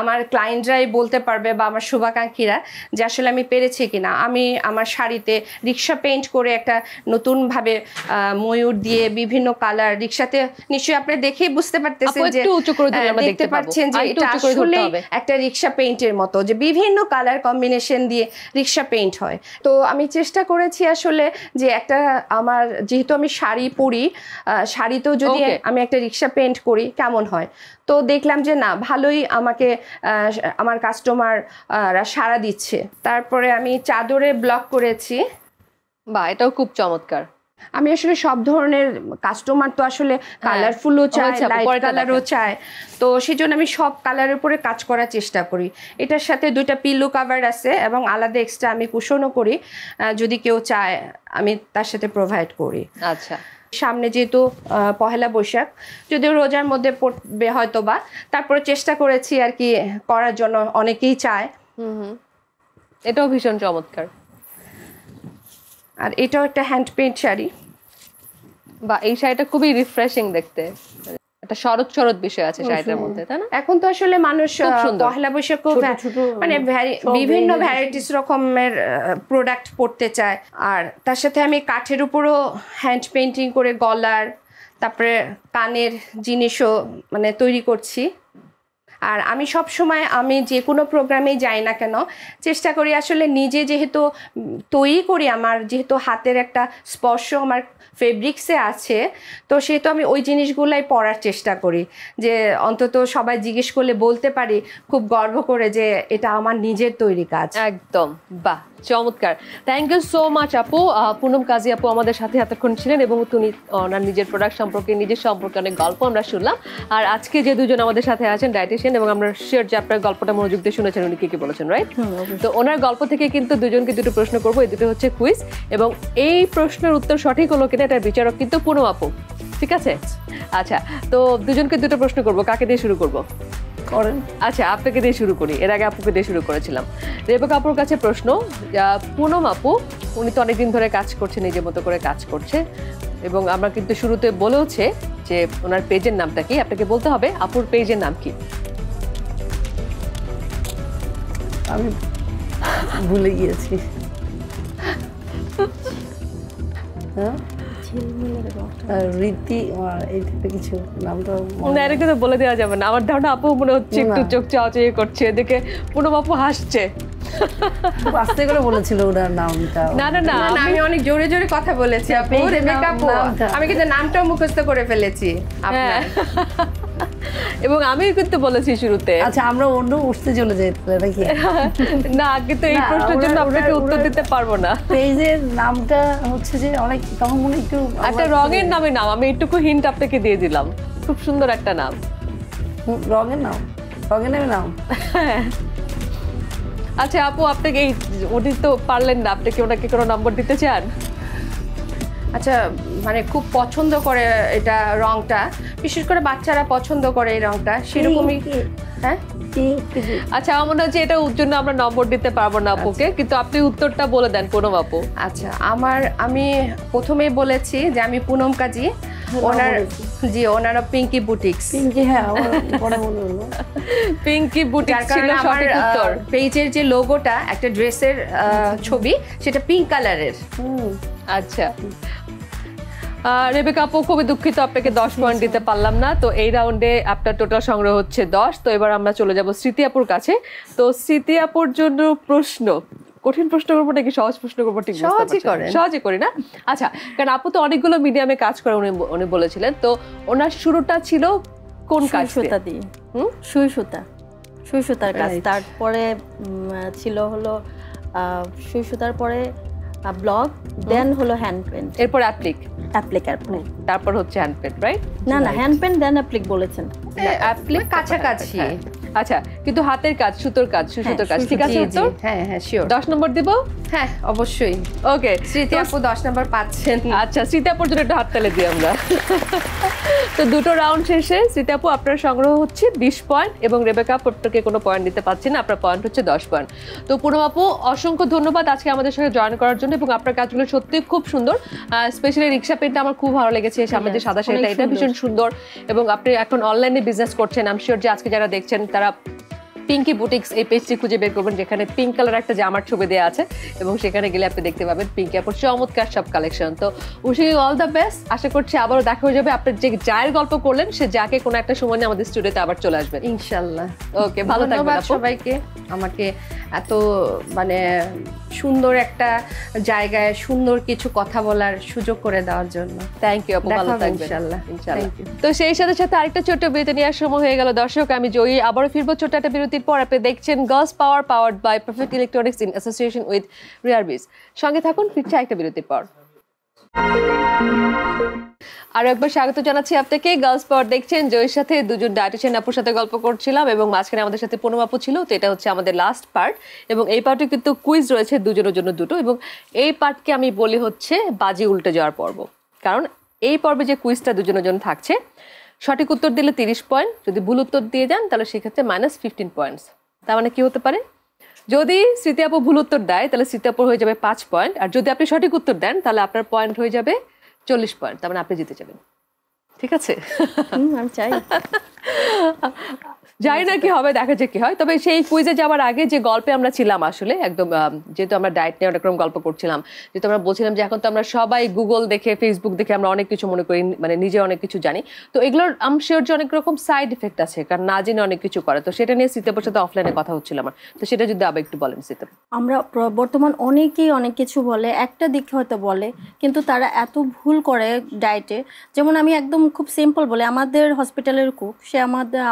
আমার ক্লায়েন্টরাই বলতে পারবে বা আমার শুভাকাঙ্ক্ষীরা যে আসলে আমি পেরেছি কিনা। আমি আমার শাড়িতে রিক্সা পেইন্ট করে একটা নতুনভাবে ময়ূর দিয়ে বিভিন্ন কালার, রিক্সাতে নিশ্চয়ই আপনি দেখেই বুঝতে পারতেছেন যে দেখতে পাচ্ছেন যে এটা আসলে একটা রিক্সা পেইন্টের মতো, যে বিভিন্ন কালার কম্বিনেশন দিয়ে রিক্সা পেইন্ট হয়। তো আমি চেষ্টা করেছি আসলে যে একটা আমার, যেহেতু আমি শাড়ি পরি, শাড়িতেও যদি আমি একটা রিক্সা পেইন্ট করি কেমন হয়। তো দেখলাম যে না, ভালোই আমাকে আমার কাস্টমাররা সাড়া দিচ্ছে। তারপরে আমি চাদরে ব্লক করেছি। বাহ, এটাও খুব চমৎকার। আমি আসলে সব ধরনের কাস্টমার তো আসলে কালারফুলও চায়, লাইট কালারও চায়, তো সেই জন্য আমি সব কালারের উপরে কাজ করার চেষ্টা করি। এটার সাথে 2টা পিলো কাভার আছে এবং আলাদা এক্সট্রা আমি কুশনও করি, যদি কেউ চায় আমি তার সাথে প্রোভাইড করি। আচ্ছা, সামনে যেহেতু পহেলা বৈশাখ, যদিও রোজার মধ্যে পড়বে হয়তো বা, তারপরে চেষ্টা করেছি আর কি করার জন্য, অনেকেই চায়। এটাও ভীষণ চমৎকার। আর এটাও একটা হ্যান্ড পেইন্ট শাড়ি। বা এই শাড়িটা খুবই রিফ্রেশিং দেখতে, একটা শরৎ শরৎ বিষয় আছে শাড়িটার মধ্যে, তাই না? এখন তো আসলে মানুষ পহেলা বৈশাখ মানে বিভিন্ন ভ্যারাইটিস রকমের প্রোডাক্ট পড়তে চায়। আর তার সাথে আমি কাঠের উপরও হ্যান্ড পেইন্টিং করে গলার, তারপরে কানের জিনিসও মানে তৈরি করছি। আর আমি সব সময় আমি যে কোনো প্রোগ্রামেই যাই না কেন চেষ্টা করি আসলে নিজে যেহেতু তৈরি করি, আমার যেহেতু হাতের একটা স্পর্শ আমার ফেব্রিক্সে আছে, তো সেহেতু আমি ওই জিনিসগুলাই পরার চেষ্টা করি, যে অন্তত সবাই জিজ্ঞেস করলে বলতে পারি খুব গর্ব করে যে এটা আমার নিজের তৈরি কাজ। একদম, বাহ, চমৎকার। থ্যাংক ইউ সো মাচ আপু। পুনম কাজী আপু আমাদের সাথে এতক্ষণ ছিলেন এবং তিনি ওনার নিজের প্রোডাক্ট সম্পর্কে, নিজের সম্পর্কে অনেক গল্প আমরা শুনলাম। আর আজকে যে দুজন আমাদের সাথে আছেন ডায়েটিশিয়ান, এবং আমরা শিওর যে আপনার গল্পটা মনোযোগ দিয়ে শুনেছেন উনি কি বলেছেন, রাইট? তো ওনার গল্প থেকে কিন্তু দুজনকে দুটো প্রশ্ন করবো, এই দুটো হচ্ছে কুইজ, এবং এই প্রশ্নের উত্তর সঠিক হলো কিনা এটার বিচারক কিন্তু পুনম আপু, ঠিক আছে? আচ্ছা, তো দুজনকে দুটো প্রশ্ন করবো, কাকে দিয়ে শুরু করবো? করেন। আচ্ছা, আপনাকে দিয়ে শুরু করি, এর আগে আপুকে দিয়ে শুরু করেছিলাম। রেবেকা আপুর কাছে প্রশ্ন, পুনম আপু উনি তো অনেকদিন ধরে কাজ করছে, নিজের মতো করে কাজ করছে, এবং আমরা কিন্তু শুরুতে বলেওছে যে ওনার পেজের নামটা কি, আপনাকে বলতে হবে আপুর পেজের নাম কি। আমি ভুলে গিয়েছি। হ্যাঁ, রীতি এই টাইপের কিছু, নামটা না, এটা কিন্তু বলে দেওয়া যাবে না। আমার ধারণা আপু মনে হচ্ছে একটু চোখ চাওয়াচাই করছে, এদিকে পুনম আপু হাসছে। আস্তে করে বলেছিল ওনার নামটা। না না না, আমি অনেক জোরে জোরে কথা বলেছি আপু, রেবেকা আপু। আমি কিন্তু নামটাও মুখস্থ করে ফেলেছি আপনার। এবং আমি কিন্তু বলেছি শুরুতে। আচ্ছা, আমরা অন্য উঠতে চলে যাই নাকি? না, কিন্তু এই প্রশ্নের জন্য আপনাকে উত্তর দিতে পারবো না। পেজের নামটা হচ্ছে যে অনেক, তখন মনে একটু একটা রঙের নামে নাম, আমি একটু হিন্ট আপনাকে দিয়ে দিলাম, খুব সুন্দর একটা নাম। রঙের নাম, রঙের নামে নাম। আচ্ছা আপু, আপনাকে এই, উনি তো পারলেন না, আপনি কি ওনাকে কোনো নম্বর দিতে চান? আচ্ছা, মানে খুব পছন্দ করে এটা রংটা, বিশেষ করে বাচ্চারা পছন্দ করে এই রংটা, সেরকমই। হ্যাঁ, আচ্ছা, আমার মনে হচ্ছে এটা ওর জন্য আমরা নম্বর দিতে পারবো না আপুকে, কিন্তু আপনি উত্তরটা বলে দেন পুনম আপু। আচ্ছা, আমি প্রথমেই বলেছি যে আমি পুনম কাজী, ওনার ওনার পিঙ্কি বুটিক্স। পিঙ্কি, হ্যাঁ, আমার পরে মনে হলো পিঙ্কি বুটিক্স ছিল সঠিক উত্তর। পেজের যে লোগোটা একটা ড্রেসের ছবি, সেটা পিঙ্ক কালারের। আচ্ছা, রেবেকা আপু খুবই দুঃখিত, আপনাকে 10 পয়েন্ট দিতে পারলাম না। তো এই রাউন্ডে আপনার টোটাল সংগ্রহ হচ্ছে 10। তো এবার আমরা চলে যাব স্মৃতি আপুর কাছে। তো স্মৃতি আপুর জন্য প্রশ্ন, কঠিন প্রশ্ন করবো নাকি সহজ প্রশ্ন করবো? ঠিক সহজই করি না? আচ্ছা, কারণ আপু তো অনেকগুলো মিডিয়ামে কাজ করে উনি বলেছিলেন, তো ওনার শুরুটা ছিল কোন কাজ সুতা দিয়ে? সুই সুতার কাজ। তারপরে ছিল হলো সুই সুতার পরে ব্লক, দেন হলো হ্যান্ড পেন্ট, এরপর অ্যাপ্লিক, তারপর হচ্ছে হ্যান্ড পেন্ট, রাইট? না না, হ্যান্ড পেন্ট দেন অ্যাপ্লিক বলেছেন। অ্যাপ্লিক কাছাকাছি। আচ্ছা, কিন্তু হাতের কাজ, সুতোর কাজ, সুতোর কাজ, ঠিক আছে উত্তর? হ্যাঁ হ্যাঁ, শিওর। 10 নম্বর দিব? হ্যাঁ, অবশ্যই। ওকে, স্মৃতি আপু 10 নম্বর পাচ্ছেন। আচ্ছা, স্মৃতি আপুর জন্য একটা হাততালি দিই আমরা। তো দুটো রাউন্ড শেষে স্মৃতি আপু আপনার সংগ্রহ হচ্ছে 20 পয়েন্ট, এবং রেবেকা আপু আপনাকে কোনো পয়েন্ট দিতে পারছেন না, আপনার পয়েন্ট হচ্ছে 10 পয়েন্ট। তো পুনম আপু, অসংখ্য ধন্যবাদ আজকে আমাদের সঙ্গে জয়েন করার জন্য, এবং আপনার কাজগুলো সত্যি খুব সুন্দর। স্পেশালি রিক্সা পেনটা আমার খুব ভালো লেগেছে, সামনে যে সাদা সেটা, এটা ভীষণ সুন্দর। এবং আপনি এখন অনলাইনে বিজনেস করছেন, আমি শিওর যে আজকে যারা দেখছেন তারা পিঙ্কি বুটিক্স এই পেজটি খুঁজে বের করবেন, যেখানে পিঙ্ক কালার একটা জামার ছবি দেওয়া আছে, এবং সেখানে গেলে আপনি দেখতে পাবেন পিঙ্কি আপুর চমৎকার সব কালেকশন। তো wishing you all the best, আশা করছি আবারও দেখা হয়ে যাবে। আপনি যে জায়ের গল্প করলেন, সে যাকে কোনো একটা সময় নিয়ে আমাদের স্টুডিওতে আবার চলে আসবেন ইনশাআল্লাহ। ওকে, ভালো থাকবেন সবাইকে, আমাকে এত মানে সুন্দর একটা জায়গায় সুন্দর কিছু কথা বলার সুযোগ করে দেওয়ার জন্য। থ্যাংক ইউ আপু, ভালো থাকবেন ইনশাআল্লাহ। তো সেই সাথে সাথে আরেকটা ছোট্ট বিরতি নেওয়ার সময় হয়ে গেল দর্শক, আমি জয়ী আবারও ফিরবো ছোট্ট একটা বিরতির পর। আপনি দেখছেন girls power, powered by perfect electronics in association with রিয়ারবিজ। সঙ্গে থাকুন, ফিরছে একটা বিরতির পর। আর একবার স্বাগত জানাচ্ছি আপনাকে। গার্লস পাওয়ার দেখছেন, জয়ের সাথে দুজন ডায়েটিশিয়ান আপুর সাথে গল্প করছিলাম, এবং মাঝখানে আমাদের সাথে পুনম আপু ছিল। তো এটা হচ্ছে আমাদের লাস্ট পার্ট, এবং এই পার্টে কিন্তু কুইজ রয়েছে দুজনের জন্য দুটো, এবং এই পার্টকে আমি বলি হচ্ছে বাজি উল্টে যাওয়ার পর্ব। কারণ এই পর্বে যে কুইজটা দুজনের জন্য থাকছে, সঠিক উত্তর দিলে 30 পয়েন্ট, যদি ভুল উত্তর দিয়ে যান তাহলে সেক্ষেত্রে -15 পয়েন্টস। তার মানে কি হতে পারে, যদি স্মৃতি আপু ভুল উত্তর দেয় তাহলে স্মৃতি আপুর হয়ে যাবে 5 পয়েন্ট, আর যদি আপনি সঠিক উত্তর দেন তাহলে আপনার পয়েন্ট হয়ে যাবে 40 পয়েন্ট। তার মানে আপনি জিতে যাবেন, ঠিক আছে? আমি চাই। জানি না কি হবে, দেখা যাক কি হয়। তবে সেই কুইজে যাওয়ার আগে যে গল্পে আমরা ছিলাম আসলে একদম যেহেতু আমরা ডায়েট নিয়ে অনেক রকম গল্প করছিলাম, যেহেতু আমরা বলছিলাম যে এখন তো আমরা সবাই গুগল দেখে ফেসবুক দেখে আমরা অনেক কিছু মনে করি, মানে নিজে অনেক কিছু জানি। তো এগুলোর আম শিওর যে অনেক রকম সাইড ইফেক্ট আছে, কারণ না জেনে অনেক কিছু করে। তো সেটা নিয়ে সিতাপুর সাথে অফলাইনে কথা হচ্ছিল আমার, তো সেটা যদি আবার একটু বলেন সিতাপুর। আমরা বর্তমান অনেকেই অনেক কিছু বলে, একটা দিক হয়তো বলে, কিন্তু তারা এত ভুল করে ডায়েটে। যেমন আমি একদম খুব সিম্পল বলে, আমাদের হসপিটালের কুক, সে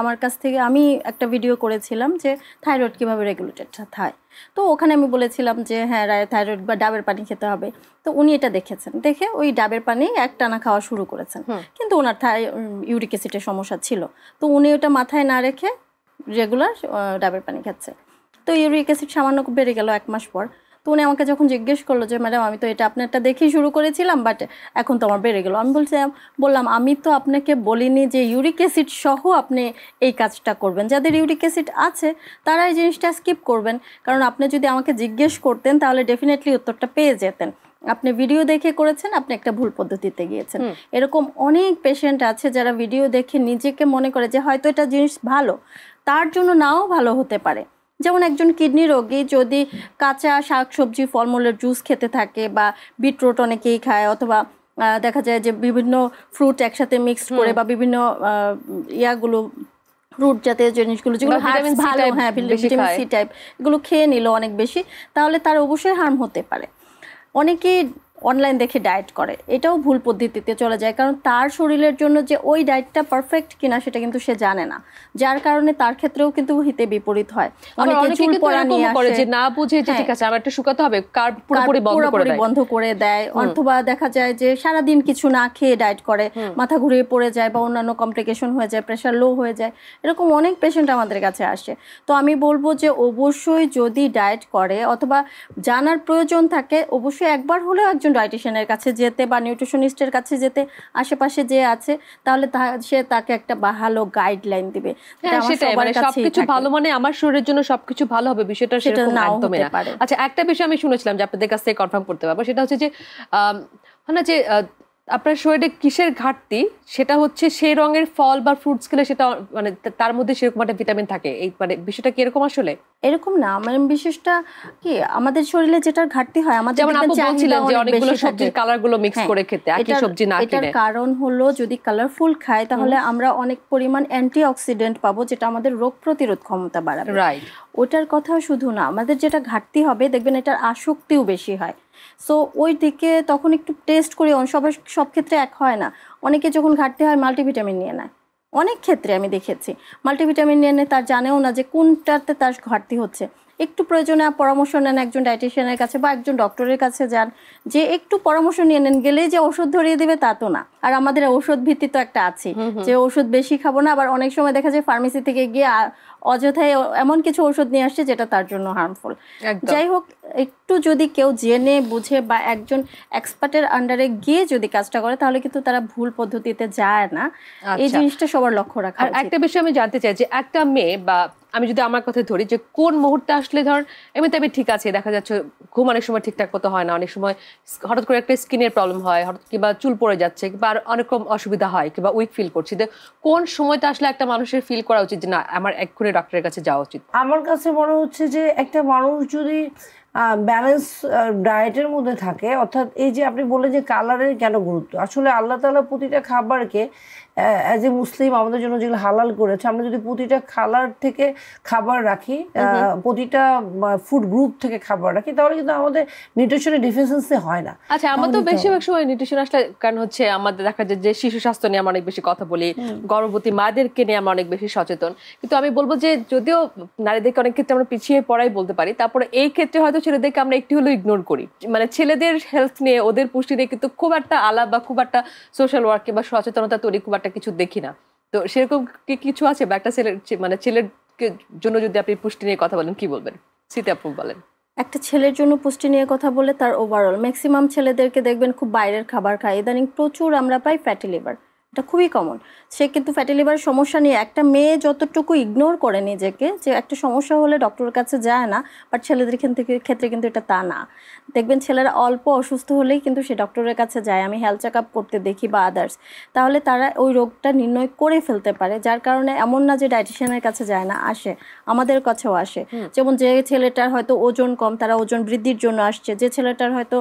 আমার কাছ থেকে, আমি একটা ভিডিও করেছিলাম যে থাইরয়েড কীভাবে রেগুলেটেড হয়। তো ওখানে আমি বলেছিলাম যে হ্যাঁ থাইরয়েড বা ডাবের পানি খেতে হবে। তো উনি এটা দেখেছেন, দেখে ওই ডাবের পানি একটানা খাওয়া শুরু করেছেন, কিন্তু ওনার ইউরিক অ্যাসিডের সমস্যা ছিল। তো উনি ওটা মাথায় না রেখে রেগুলার ডাবের পানি খাচ্ছে। তো ইউরিক অ্যাসিড সামান্য বেড়ে গেল 1 মাস পর। তো উনি আমাকে যখন জিজ্ঞেস করলো যে ম্যাডাম আমি তো এটা আপনারটা দেখেই শুরু করেছিলাম, বাট এখন তো আমার বেড়ে গেল। আমি বললাম আমি তো আপনাকে বলিনি যে ইউরিক অ্যাসিড সহ আপনি এই কাজটা করবেন। যাদের ইউরিক অ্যাসিড আছে তারা এই জিনিসটা স্কিপ করবেন, কারণ আপনি যদি আমাকে জিজ্ঞেস করতেন তাহলে ডেফিনেটলি উত্তরটা পেয়ে যেতেন। আপনি ভিডিও দেখে করেছেন, আপনি একটা ভুল পদ্ধতিতে গিয়েছেন। এরকম অনেক পেশেন্ট আছে যারা ভিডিও দেখে নিজেকে মনে করে যে হয়তো এটা জিনিস ভালো, তার জন্য নাও ভালো হতে পারে। যেমন একজন কিডনি রোগী যদি কাঁচা শাকসবজি ফলমূলের জুস খেতে থাকে, বা বিটরুট অনেকেই খায়, অথবা দেখা যায় যে বিভিন্ন ফ্রুট একসাথে মিক্সড করে, বা বিভিন্ন ইয়াগুলো ফ্রুট জাতীয় জিনিসগুলো যেগুলো ভালো, হ্যাঁ ভিটামিন সি টাইপ, এগুলো খেয়ে নিল অনেক বেশি, তাহলে তার অবশ্যই হার্ম হতে পারে। অনেকেই অনলাইন দেখে ডায়েট করে, এটাও ভুল পদ্ধতিতে চলে যায়, কারণ তার শরীরের জন্য যে ওই ডায়েটটা পারফেক্ট কিনা সেটা কিন্তু সে জানে না, যার কারণে তার ক্ষেত্রেও কিন্তু হিতে বিপরীত হয়। অনেকে চুল পড়া নিয়ে আসে, যে না বুঝে যে ঠিক আছে আমার একটু শুকাতে হবে, কার্ব পুরোপুরি বন্ধ করে দেয়। অথবা দেখা যায় যে সারা দিন কিছু না খেয়ে ডায়েট করে, মাথা ঘুরিয়ে পড়ে যায়, বা অন্যান্য কমপ্লিকেশন হয়ে যায়, প্রেশার লো হয়ে যায়। এরকম অনেক পেশেন্ট আমাদের কাছে আসে। তো আমি বলবো যে অবশ্যই যদি ডায়েট করে অথবা জানার প্রয়োজন থাকে, অবশ্যই একবার হলেও একজন ডায়েটিশিয়ানের কাছে যেতে, বা নিউট্রিশনিস্টের কাছে যেতে, আশেপাশে যে আছে, তাহলে সে তাকে একটা ভালো গাইডলাইন দিবে। সবকিছু ভালো মানে আমার শরীরের জন্য সবকিছু ভালো হবে, বিষয়টা সেরকম একদমই না। আচ্ছা, একটা বিষয় আমি শুনেছিলাম যে আপনাদের কাছ থেকে কনফার্ম করতে পারবো, সেটা হচ্ছে যে মানে যে আপনার শরীরে কিসের ঘাটতি, সেটা হচ্ছে সেই রঙের ফল বা ফ্রুটস খেলে সেটা মানে তার মধ্যে সেরকম একটা ভিটামিন থাকে, এই মানে বিষয়টা কি এরকম? আসলে এরকম না, মানে বিশেষটা কি আমাদের শরীরে যেটার ঘাটতি হয়, আমাদের যেমন আপনি বলছিলেন যে অনেকগুলো সবজির কালারগুলো মিক্স করে খেতে, একই সবজি না কিনে। এটার কারণ হলো যদি কালারফুল খাই তাহলে আমরা অনেক পরিমাণ অ্যান্টিঅক্সিডেন্ট পাবো, যেটা আমাদের রোগ প্রতিরোধ ক্ষমতা বাড়াবে। রাইট, ওটার কথা শুধু না, আমাদের যেটা ঘাটতি হবে দেখবেন এটার আসক্তিও বেশি হয়। সো ওই দিকে তখন একটু টেস্ট করি, সব ক্ষেত্রে এক হয় না। অনেকে যখন ঘাটতি হয় মাল্টিভিটামিন নিয়ে নেয়, অনেক ক্ষেত্রে আমি দেখেছি মাল্টিভিটামিন নিয়ে নেয়, তার জানেও না যে কোনটাতে তার ঘাটতি হচ্ছে। একটু প্রয়োজনে পরামর্শ নেন একজন ডায়েটিশিয়ানের কাছে বা একজন ডক্টরের কাছে যান, যে একটু পরামর্শ নিয়ে নেন, গেলেই যে ওষুধ ধরিয়ে দিবে তা তো না। আর আমাদের ওষুধ ভিত্তি তো একটা আছে যে ওষুধ বেশি খাবো না, আবার অনেক সময় দেখা যায় ফার্মেসি থেকে গিয়ে অযথায় এমন কিছু ওষুধ নিয়ে আসছে যেটা তার জন্য হার্মফুল। যাই হোক, একটু যদি কেউ জেনে বুঝে বা একজন এক্সপার্টের আন্ডারে গিয়ে যদি কাজটা করে, তাহলে কিন্তু তারা ভুল পদ্ধতিতে যায় না। এই জিনিসটা সবার লক্ষ্য রাখা উচিত। একটা বিষয় আমি জানতে চাই যে একটা মেয়ে, বা আমি যদি আমার কথা ধরি, যে কোন মুহূর্তে আসলে ধর এমনিতে আমি ঠিক আছে, দেখা যাচ্ছে ঘুম অনেক সময় ঠিকঠাক মতো হয় না, অনেক সময় হঠাৎ করে একটা স্কিনের প্রবলেম হয়, হঠাৎ কিংবা চুল পড়ে যাচ্ছে, কিংবা অনেক রকম অসুবিধা হয়, কিংবা উইক ফিল করছি, কোন সময়টা আসলে একটা মানুষের ফিল করা উচিত যে না আমার এক্ষুনি ডক্টরের কাছে যাওয়া উচিত? আমার কাছে মনে হচ্ছে যে একটা মানুষ যদি ব্যালেন্স ডায়েটের মধ্যে থাকে, অর্থাৎ এই যে আপনি বললেন যে কালারের কেন গুরুত্ব, আসলে আল্লাহ তাআলা প্রতিটা খাবারকে অ্যাজ এ মুসলিম আমাদের জন্য যেগুলো হালাল করেছে, আমরা যদি প্রতিটা কালার থেকে খাবার রাখি, প্রতিটা ফুড গ্রুপ থেকে খাবার রাখি, তাহলে কিন্তু আমাদের নিউট্রিশনের ডিফিসিয়েন্সি হয় না। আচ্ছা, আমরা তো বেশিরভাগ সময় নিউট্রিশন আসলে কারণ হচ্ছে আমাদের দেখা যায় যে শিশু স্বাস্থ্য নিয়ে আমরা অনেক বেশি কথা বলি, গর্ভবতী মাদেরকে নিয়ে আমরা অনেক বেশি সচেতন, কিন্তু আমি বলবো যে যদিও নারীদেরকে অনেক ক্ষেত্রে আমরা পিছিয়ে পড়াই বলতে পারি, তারপরে এই ক্ষেত্রে হয়তো ছেলেদেরকে আমরা একটু হলেও ইগনোর করি। মানে ছেলেদের হেলথ নিয়ে, ওদের পুষ্টি নিয়ে কিন্তু খুব একটা আলাপ বা খুব একটা সোশ্যাল ওয়ার্কে বা সচেতনতা তৈরি খুব একটা কিছু দেখি না। তো সেরকম কি কিছু আছে? বা একটা ছেলের মানে ছেলের জন্য যদি আপনি পুষ্টি নিয়ে কথা বলেন, কি বলবেন? সিতে আপু বলেন। একটা ছেলের জন্য পুষ্টি নিয়ে কথা বলে তার ওভারঅল ম্যাক্সিমাম ছেলেদেরকে দেখবেন খুব বাইরের খাবার খায়। ইদানিং প্রচুর আমরা পাই ফ্যাটি লিভার। এটা খুবই কমন। সে কিন্তু ফ্যাটি লিভারের সমস্যা নিয়ে, একটা মেয়ে যতটুকু ইগনোর করে নিজেকে যে একটা সমস্যা হলে ডক্টরের কাছে যায় না, বাট ছেলেদের ক্ষেত্রে কিন্তু এটা তা না। দেখবেন ছেলেরা অল্প অসুস্থ হলেই কিন্তু সে ডক্টরের কাছে যায়, আমি হেলথ চেক আপ করতে দেখি বা আদার্স, তাহলে তারা ওই রোগটা নির্ণয় করে ফেলতে পারে। যার কারণে এমন না যে ডায়েটিশিয়ানের কাছে যায় না, আসে, আমাদের কাছেও আসে। যেমন যে ছেলেটার হয়তো ওজন কম, তারা ওজন বৃদ্ধির জন্য আসছে। যে ছেলেটার হয়তো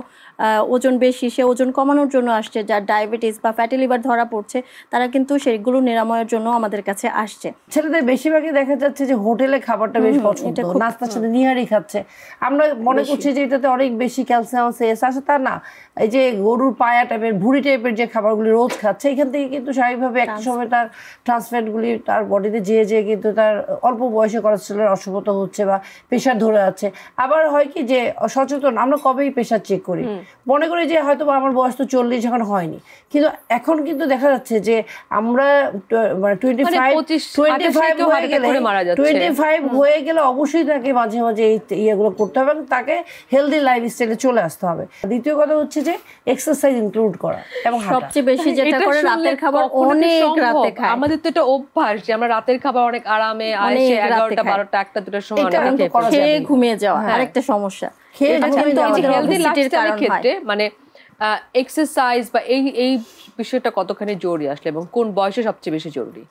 ওজন বেশি, সে ওজন কমানোর জন্য আসছে। যার ডায়াবেটিস বা ফ্যাটি লিভার ধরা পড়ছে, তারা কিন্তু সেগুলো নিরাময়ের জন্য আমাদের কাছে আসছে। ছেলেদের বেশিরভাগই দেখা যাচ্ছে যে হোটেলে খাবারটা বেশ পছন্দ, নাস্তার সাথে নিহারি খাচ্ছে। আমরা মনে করছি যে এটাতে অনেক বেশি ক্যালসিয়াম আছে, এস আছে, তা না। এই যে গরুর পায়া টাইপের, ভুড়ি টাইপের যে খাবারগুলি রোজ খাচ্ছে, এখান থেকে কিন্তু স্বাভাবিকভাবে একটা সময় তার ট্রান্সফ্যাটগুলি তার বডিতে যেয়ে কিন্তু তার অল্প বয়সে কোলেস্টেরলের অসুস্থতা হচ্ছে বা প্রেশার ধরে আছে। আবার হয় কি যে সচেতন, আমরা কবেই প্রেশার চেক করি, মনে করি যে হয়তো আমার বয়স তো 40 এখন হয়নি, কিন্তু এখন কিন্তু দেখা যাচ্ছে যে আমরা 25 হয়ে গেলে অবশ্যই তাকে মাঝে মাঝে এই ইয়েগুলো করতে হবে এবং তাকে হেলদি লাইফস্টাইলে চলে আসতে হবে। দ্বিতীয় কথা হচ্ছে যে এক্সারসাইজ ইনক্লুড করা এবং সবচেয়ে বেশি যেটা করে রাতের খাবার অনেক রাতে খায়। আমাদের তো এটা অভ্যাস যে আমরা রাতের খাবার অনেক আরামে 11টা 12টা 1টা 2টার সময় খেয়ে ঘুমিয়ে যাওয়া আরেকটা সমস্যা। হেলদি লাইফস্টাইলের ক্ষেত্রে মানে এক্সারসাইজ বা এই বিষয়টা কতখানি জরুরি আসলে এবং কোন বয়সে সবচেয়ে বেশি জরুরি?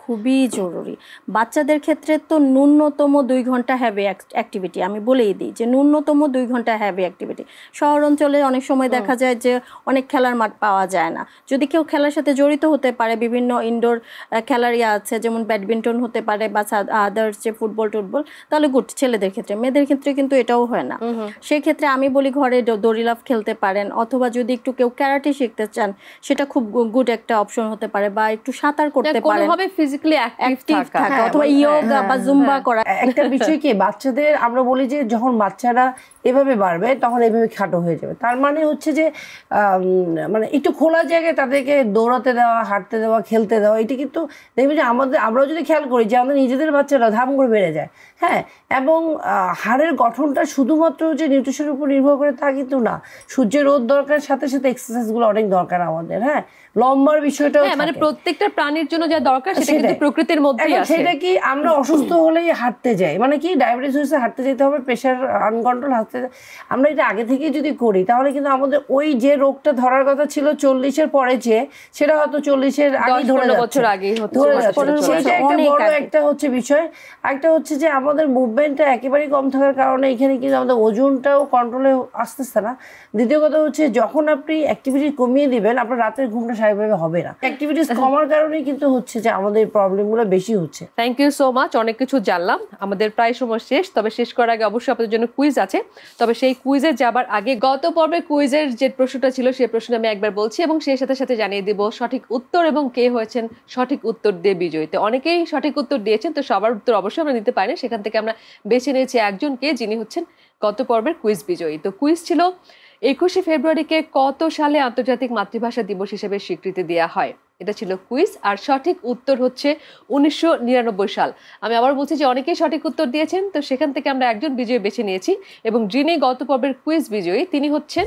খুবই জরুরি। বাচ্চাদের ক্ষেত্রে তো ন্যূনতম 2 ঘন্টা হ্যাভি অ্যাক্টিভিটি, আমি বলেই দিই যে ন্যূনতম 2 ঘন্টা হ্যাভি অ্যাক্টিভিটি। শহর অঞ্চলে অনেক সময় দেখা যায় যে অনেক খেলার মাঠ পাওয়া যায় না। যদি কেউ খেলার সাথে জড়িত হতে পারে, বিভিন্ন ইনডোর খেলার আছে, যেমন ব্যাডমিন্টন হতে পারে বা আদার্স যে ফুটবল টুটবল, তাহলে গুড ছেলেদের ক্ষেত্রে। মেয়েদের ক্ষেত্রে কিন্তু এটাও হয় না। সেই ক্ষেত্রে আমি বলি ঘরে দড়ি লাফ খেলতে পারেন, অথবা যদি একটু কেউ ক্যারাটে শিখতে চান সেটা খুব গুড একটা অপশন হতে পারে, বা একটু সাঁতার করতে পারেন, কোনোভাবে ফিজিক্যালি অ্যাক্টিভ থাকা, অথবা ইয়োগা বা জুম্বা করা। একটা বিষয় কি, বাচ্চাদের আমরা বলি যে যখন বাচ্চারা এভাবে বাড়বে তখন এভাবে খাটো হয়ে যাবে। তার মানে হচ্ছে যে মানে একটু খোলা জায়গায় তাদেরকে দৌড়াতে দেওয়া, হাঁটতে দেওয়া, খেলতে দেওয়া। এটা কিন্তু দেখবি যে আমরাও যদি খেয়াল করি যে আমাদের নিজেদের বাচ্চারা ধাম করে বেড়ে যায়, হ্যাঁ। এবং হাড়ের গঠনটা শুধুমাত্র যে নিউট্রিশনের উপর নির্ভর করে তা কিন্তু না, সূর্যের রোদ দরকার, সাথে সাথে এক্সারসাইজগুলো অনেক দরকার আমাদের, হ্যাঁ। লম্বার বিষয়টা মানে প্রত্যেকটা প্রাণীর জন্য যা দরকার সেটা কিন্তু প্রকৃতির মধ্যেই আছে। সেটা কি আমরা অসুস্থ হলেই হাঁটতে যাই, মানে কি ডায়াবেটিস হয়েছে হাঁটতে যেতে হবে, প্রেশার আনকন্ট্রোল হাঁটতে, আমরা এটা আগে থেকে যদি করি তাহলে কিন্তু আমাদের ওই যে রোগটা ধরার কথা ছিল 40-এর পরে, যে সেটা হয়তো 40-এর আগে ধরে যাচ্ছে। সেটা একটা বড় একটা হচ্ছে বিষয়। একটা হচ্ছে যে আমাদের মুভমেন্টটা একেবারেই কম থাকার কারণে এখানে কিন্তু আমাদের ওজনটাও কন্ট্রোলে আসতেছে না। দ্বিতীয় কথা হচ্ছে যখন আপনি অ্যাক্টিভিটি কমিয়ে দিবেন, আপনার রাতের ঘুমটা স্বাভাবিকভাবে হবে না। অ্যাক্টিভিটিস কমার কারণেই কিন্তু হচ্ছে যে আমাদের প্রবলেমগুলো বেশি হচ্ছে। থ্যাংক ইউ সো মাচ, অনেক কিছু জানলাম। আমাদের প্রায় সময় শেষ, তবে শেষ করার আগে অবশ্যই আপনাদের জন্য কুইজ আছে। তবে সেই কুইজে যাবার আগে গত পর্বে কুইজের যে প্রশ্নটা ছিল সেই প্রশ্ন আমি একবার বলছি এবং সেই সাথে সাথে জানিয়ে দিব সঠিক উত্তর এবং কে হয়েছেন সঠিক উত্তর দিয়ে বিজয়ীতে। অনেকেই সঠিক উত্তর দিয়েছেন, তো সবার উত্তর অবশ্যই আমরা নিতে পারি না, সেখান থেকে আমরা বেছে নিয়েছি একজনকে যিনি হচ্ছেন গত পর্বের কুইজ বিজয়ী। তো কুইজ ছিল 21শে ফেব্রুয়ারিকে কত সালে আন্তর্জাতিক মাতৃভাষা দিবস হিসেবে স্বীকৃতি দেওয়া হয়? এটা ছিল কুইজ, আর সঠিক উত্তর হচ্ছে 1999 সাল। আমি আবার বলছি যে অনেকেই সঠিক উত্তর দিয়েছেন, তো সেখান থেকে আমরা একজন বিজয়ী বেছে নিয়েছি এবং যিনি গত পর্বের কুইজ বিজয়ী তিনি হচ্ছেন,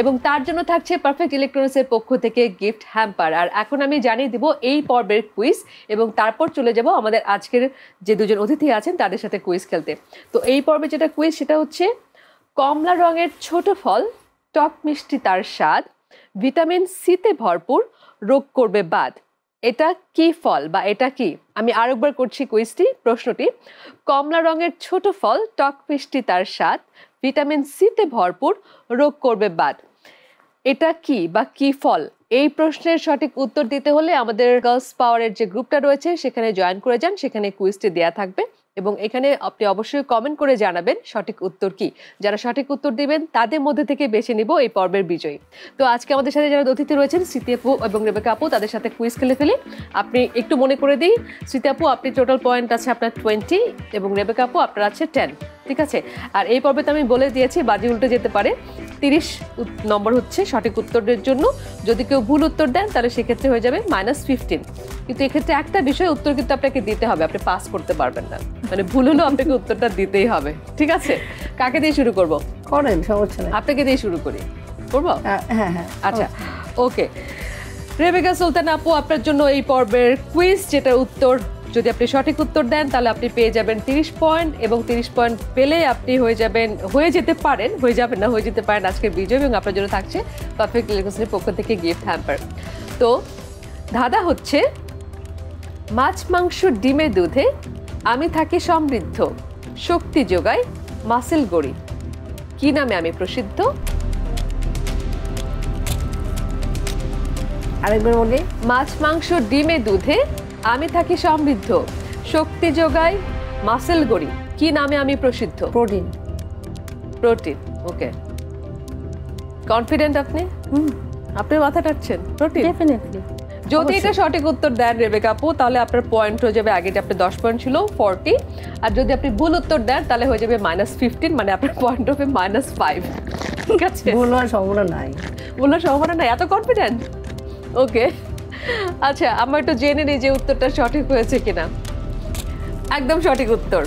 এবং তার জন্য থাকছে পারফেক্ট ইলেকট্রনিক্সের পক্ষ থেকে গিফট হ্যাম্পার। আর এখন আমি জানিয়ে দিব এই পর্বের কুইজ এবং তারপর চলে যাব আমাদের আজকের যে দুজন অতিথি আছেন তাদের সাথে কুইজ খেলতে। তো এই পর্বে যেটা কুইজ সেটা হচ্ছে কমলা রঙের ছোট ফল, টক মিষ্টি তার স্বাদ, ভিটামিন সিতে ভরপুর, রোগ করবে বাদ। এটা কি ফল বা এটা কি? আমি আরেকবার করছি কুইজটি, প্রশ্নটি কমলা রঙের ছোট ফল, টক মিষ্টি তার স্বাদ, ভিটামিন সিতে ভরপুর, রোগ করবে বাদ। এটা কি বা কি ফল? এই প্রশ্নের সঠিক উত্তর দিতে হলে আমাদের গার্লস পাওয়ারের যে গ্রুপটা রয়েছে সেখানে জয়েন করে যান, সেখানে কুইজটি দেয়া থাকবে এবং এখানে আপনি অবশ্যই কমেন্ট করে জানাবেন সঠিক উত্তর কি। যারা সঠিক উত্তর দিবেন তাদের মধ্যে থেকে বেছে নিব এই পর্বের বিজয়ী। তো আজকে আমাদের সাথে যারা অতিথি রয়েছেন স্মৃতি আপু এবং রেবেকা আপু, তাদের সাথে কুইজ খেলে ফেলি। আপনি একটু মনে করে দিই, স্মৃতি আপু আপনি টোটাল পয়েন্ট আছে আপনার 20 এবং রেবেকা আপু আপনার আছে 10। ঠিক আছে, আর এই পর্বে তো আমি বলে দিয়েছি বাজি উল্টে যেতে পারে। 30 নম্বর হচ্ছে সঠিক উত্তরের জন্য। যদি কেউ ভুল উত্তর দেন তাহলে সেক্ষেত্রে হয়ে যাবে -15। কিন্তু এক্ষেত্রে একটা বিষয়, উত্তর কিন্তু আপনাকে দিতে হবে, আপনি পাস করতে পারবেন না, মানে ভুল হলেও আপনাকে উত্তরটা দিতেই হবে। ঠিক আছে, কাকে দিয়ে শুরু করব? করেন, সমস্যা নেই। আপনাকে দিয়ে শুরু করি, করবো? হ্যাঁ হ্যাঁ, আচ্ছা, ওকে। রেবেকা সুলতানা আপু, আপনার জন্য এই পর্বের কুইজ, যেটার উত্তর যদি আপনি সঠিক উত্তর দেন তাহলে আপনি পেয়ে যাবেন 30 পয়েন্ট, এবং 30 পয়েন্ট পেলে আপনি হয়ে যেতে পারেন আজকের বিজয়, এবং আপনার জন্য থাকছে পারফেক্ট ইলেকট্রনিক্সের পক্ষ থেকে গিফট হ্যাম্পার। তো ধাঁধা হচ্ছে, মাছ মাংস ডিমে দুধে আমি থাকি সমৃদ্ধ, শক্তি যোগাই মাসেল গড়ি, কি নামে আমি প্রসিদ্ধ? আরেকবার বলি। মাছ মাংস ডিমে দুধে আমি থাকি সমৃদ্ধ, শক্তি যোগাই মাসেল গড়ি, কি নামে আমি প্রসিদ্ধ? প্রোটিন। প্রোটিন, ওকে। কনফিডেন্ট আপনি? আপনি মাথা টাটছেন? প্রোটিন। ডেফিনেটলি। যদি এটা সঠিক উত্তর দেন রেবেকা আপু, তাহলে আপনার পয়েন্ট হয়ে যাবে, আগে আপনার 10 পয়েন্ট ছিল 40, আর যদি আপনি ভুল উত্তর দেন তাহলে হয়ে যাবে -15, মানে আপনার পয়েন্ট হবে -5। ঠিক আছে, ভুল হওয়ার সম্ভাবনা নাই। বলার সম্ভাবনা নাই, এত কনফিডেন্ট? ওকে, আচ্ছা, আমরা একটু জেনে নিই যে উত্তরটা সঠিক হয়েছে কিনা। একদম সঠিক উত্তর,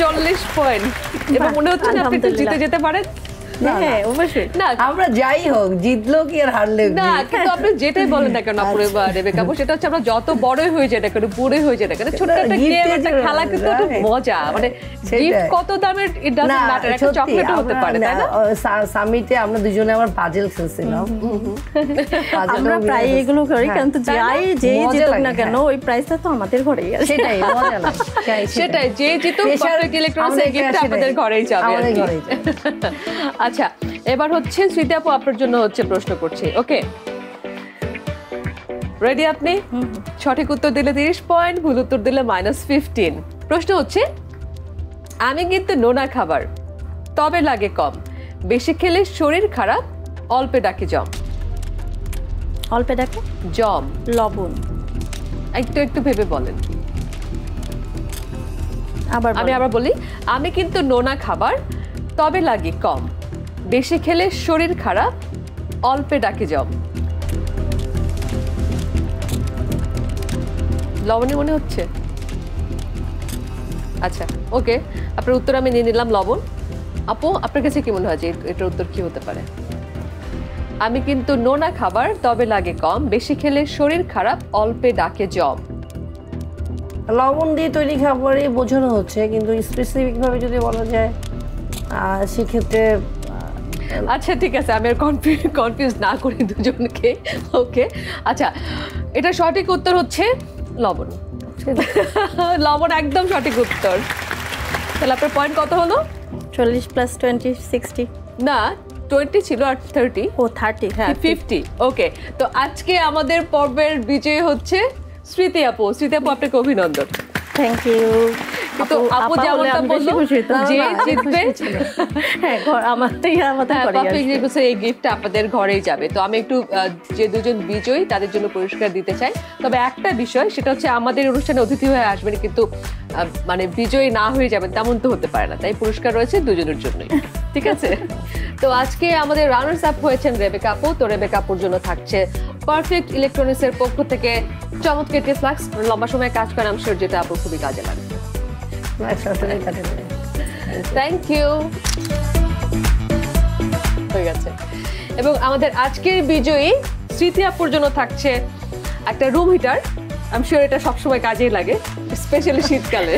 40 পয়েন্ট। এবার মনে হচ্ছে না আপনি একটু জিতে যেতে পারেন? হ্যাঁ, অবশ্যই। না, আমরা যাই হোক, জিতলো কি আর হারলেও কি। না, কিন্তু আপনি যেটাই বলেন না কেন আপুরে বা রেবেকা আপু, সেটা হচ্ছে আমরা যত বড়ই হয়ে যায় না কেন, বুড়োই হয়ে যায় না কেন, ছোট্ট একটা gift গেম, এর একটা জন্য, খেলা কিন্তু একটু right? মজা, মানে সেটাই। গিফট কত দামের ইট ডাজন্ট ম্যাটার, একটা সত্যি, চকলেটও হতে আমরা পারে, তাই না? সামিটে আমরা দুজনে আবার পাজেল খেলছিলাম। আমরা প্রায় এগুলো করি, কিন্তু তাই না? যেই মজা জিতুক লাগে, না কেন হ্যাঁ। ওই প্রাইসটা তো আমাদের ঘরেই আছে। সেটাই মজা লাগে। সেটাই, যে জিতুক Pressure পারফেক্ট ইলেকট্রনিক্সের আমাদের গিফট সেটাই। আমাদের ঘরেই যাবে আর আমাদের কি। ঘরেই যাবে। আচ্ছা, এবার হচ্ছে স্মৃতি আপু আপনার জন্য হচ্ছে প্রশ্ন করছি, ওকে? রেডি আপনি? সঠিক উত্তর দিলে 30 পয়েন্ট, ভুল উত্তর দিলে -15। প্রশ্ন হচ্ছে, আমি কিন্তু নোনা খাবার, তবে লাগে কম, বেশি খেলে শরীর খারাপ, অল্পে ডাকে জম। অল্পে ডাকে জম, লবণ। একটু একটু ভেবে বলেন। আমি আবার আবার বলি, আমি কিন্তু নোনা খাবার, তবে লাগে কম, বেশি খেলে শরীর খারাপ, অল্পে ডাকে জম। লবণে মনে হচ্ছে? আচ্ছা, ওকে, আপনার উত্তর আমি নিয়ে নিলাম লবণ। আপু, আপনার কাছে কি মনে হয় যে এটার উত্তর কি হতে পারে? আমি কিন্তু নোনা খাবার, তবে লাগে কম, বেশি খেলে শরীর খারাপ, অল্পে ডাকে জম। লবণ দিয়ে তৈরি খাবারই বোঝানো হচ্ছে, কিন্তু স্পেসিফিক ভাবে যদি বলা যায় সেক্ষেত্রে আচ্ছা, ঠিক আছে, আমি আর কনফিউজ না করি দুজনকে, ওকে। আচ্ছা, এটা সঠিক উত্তর হচ্ছে লবণ। লবণ একদম সঠিক উত্তর। তাহলে আপনার পয়েন্ট কত হলো? 40 + 20 60। না, 20 ছিল আর 30। ও 30, হ্যাঁ, 50। ওকে, তো আজকে আমাদের পর্বের বিজয়ী হচ্ছে স্মৃতি আপু। স্মৃতি আপু, আপনাকে অভিনন্দন। Thank you. কিন্তু আপু যেমনটা বললো, যে জিতবে হ্যাঁ, আমাদের ঘরেই পারফেক্ট আসবে। ইলেকট্রনিক্সের এই গিফটটা আপনাদের ঘরেই যাবে। তো আমি একটু যে দুজন বিজয়ী তাদের জন্য পুরস্কার দিতে চাই। তবে একটা বিষয়, সেটা হচ্ছে আমাদের অনুষ্ঠানে অতিথি হয়ে আসবেন, কিন্তু মানে বিজয়ী না হয়ে যাবেন তেমন তো হতে পারে না, তাই পুরস্কার রয়েছে দুজনের জন্যই। ঠিক আছে, তো আজকে আমাদের রানার্স আপ হয়েছেন রেবেকা আপু। তো রেবেকা আপুর জন্য থাকছে পারফেক্ট ইলেকট্রনিক্সের পক্ষ থেকে চমৎকার একটি ফ্লাক্স, লম্বা সময় কাজ করেন, আমি শিওর যেটা আপুর খুবই কাজে লাগবে। Thank you. হয়ে গেছে। এবং আমাদের আজকের বিজয়ী স্মৃতি আপুর জন্য থাকছে একটা রুম হিটার। আমি শিওর এটা সবসময় কাজেই লাগে, স্পেশালি শীতকালে।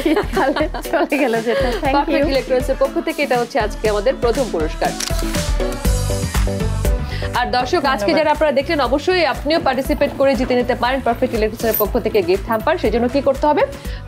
চলে গেল যেটা। Thank you. পারফেক্ট ইলেকট্রনিক্সের পক্ষ থেকে এটা হচ্ছে আজকে আমাদের প্রথম পুরস্কার। আর দর্শক, আজকে যারা আপনারা দেখলেন, অবশ্যই আপনিও পার্টিসিপেট করে জিতে নিতে পারেন পারফেক্ট ইলেকট্রনিক্সের পক্ষ থেকে গিফট হ্যাম্পার। সেজন্য কি করতে হবে?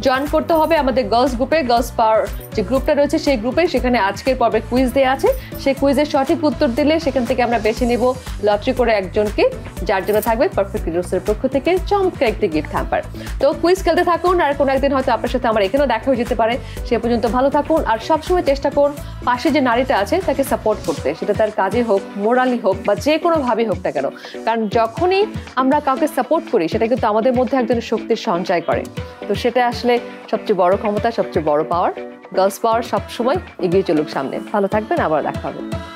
জয়েন করতে হবে আমাদের গার্লস গ্রুপে। গার্লস পাওয়ার যে গ্রুপটা রয়েছে সেই গ্রুপে, সেখানে আজকের পর্বে কুইজ দেওয়া আছে। সেই কুইজের সঠিক উত্তর দিলে সেখান থেকে আমরা বেছে নিব লটারি করে একজনকে, যার জন্য থাকবে পারফেক্ট ইলেকট্রনিক্সের পক্ষ থেকে চমৎকার একটি গিফট হ্যাম্পার। তো কুইজ খেলতে থাকুন, আর কোনো একদিন হয়তো আপনার সাথে আমার এখানেও দেখা হয়ে যেতে পারে। সে পর্যন্ত ভালো থাকুন, আর সবসময় চেষ্টা করুন পাশে যে নারীটা আছে তাকে সাপোর্ট করতে, সেটা তার কাজে হোক, মোরালি হোক, বা যে কোনোভাবেই হোক না কেন। কারণ যখনই আমরা কাউকে সাপোর্ট করি সেটা কিন্তু আমাদের মধ্যে একজনের শক্তির সঞ্চয় করে। তো সেটা আসলে সবচেয়ে বড় ক্ষমতা, সবচেয়ে বড় পাওয়ার। গার্লস পাওয়ার সবসময় এগিয়ে চলুক সামনে। ভালো থাকবেন, আবার দেখা হবে।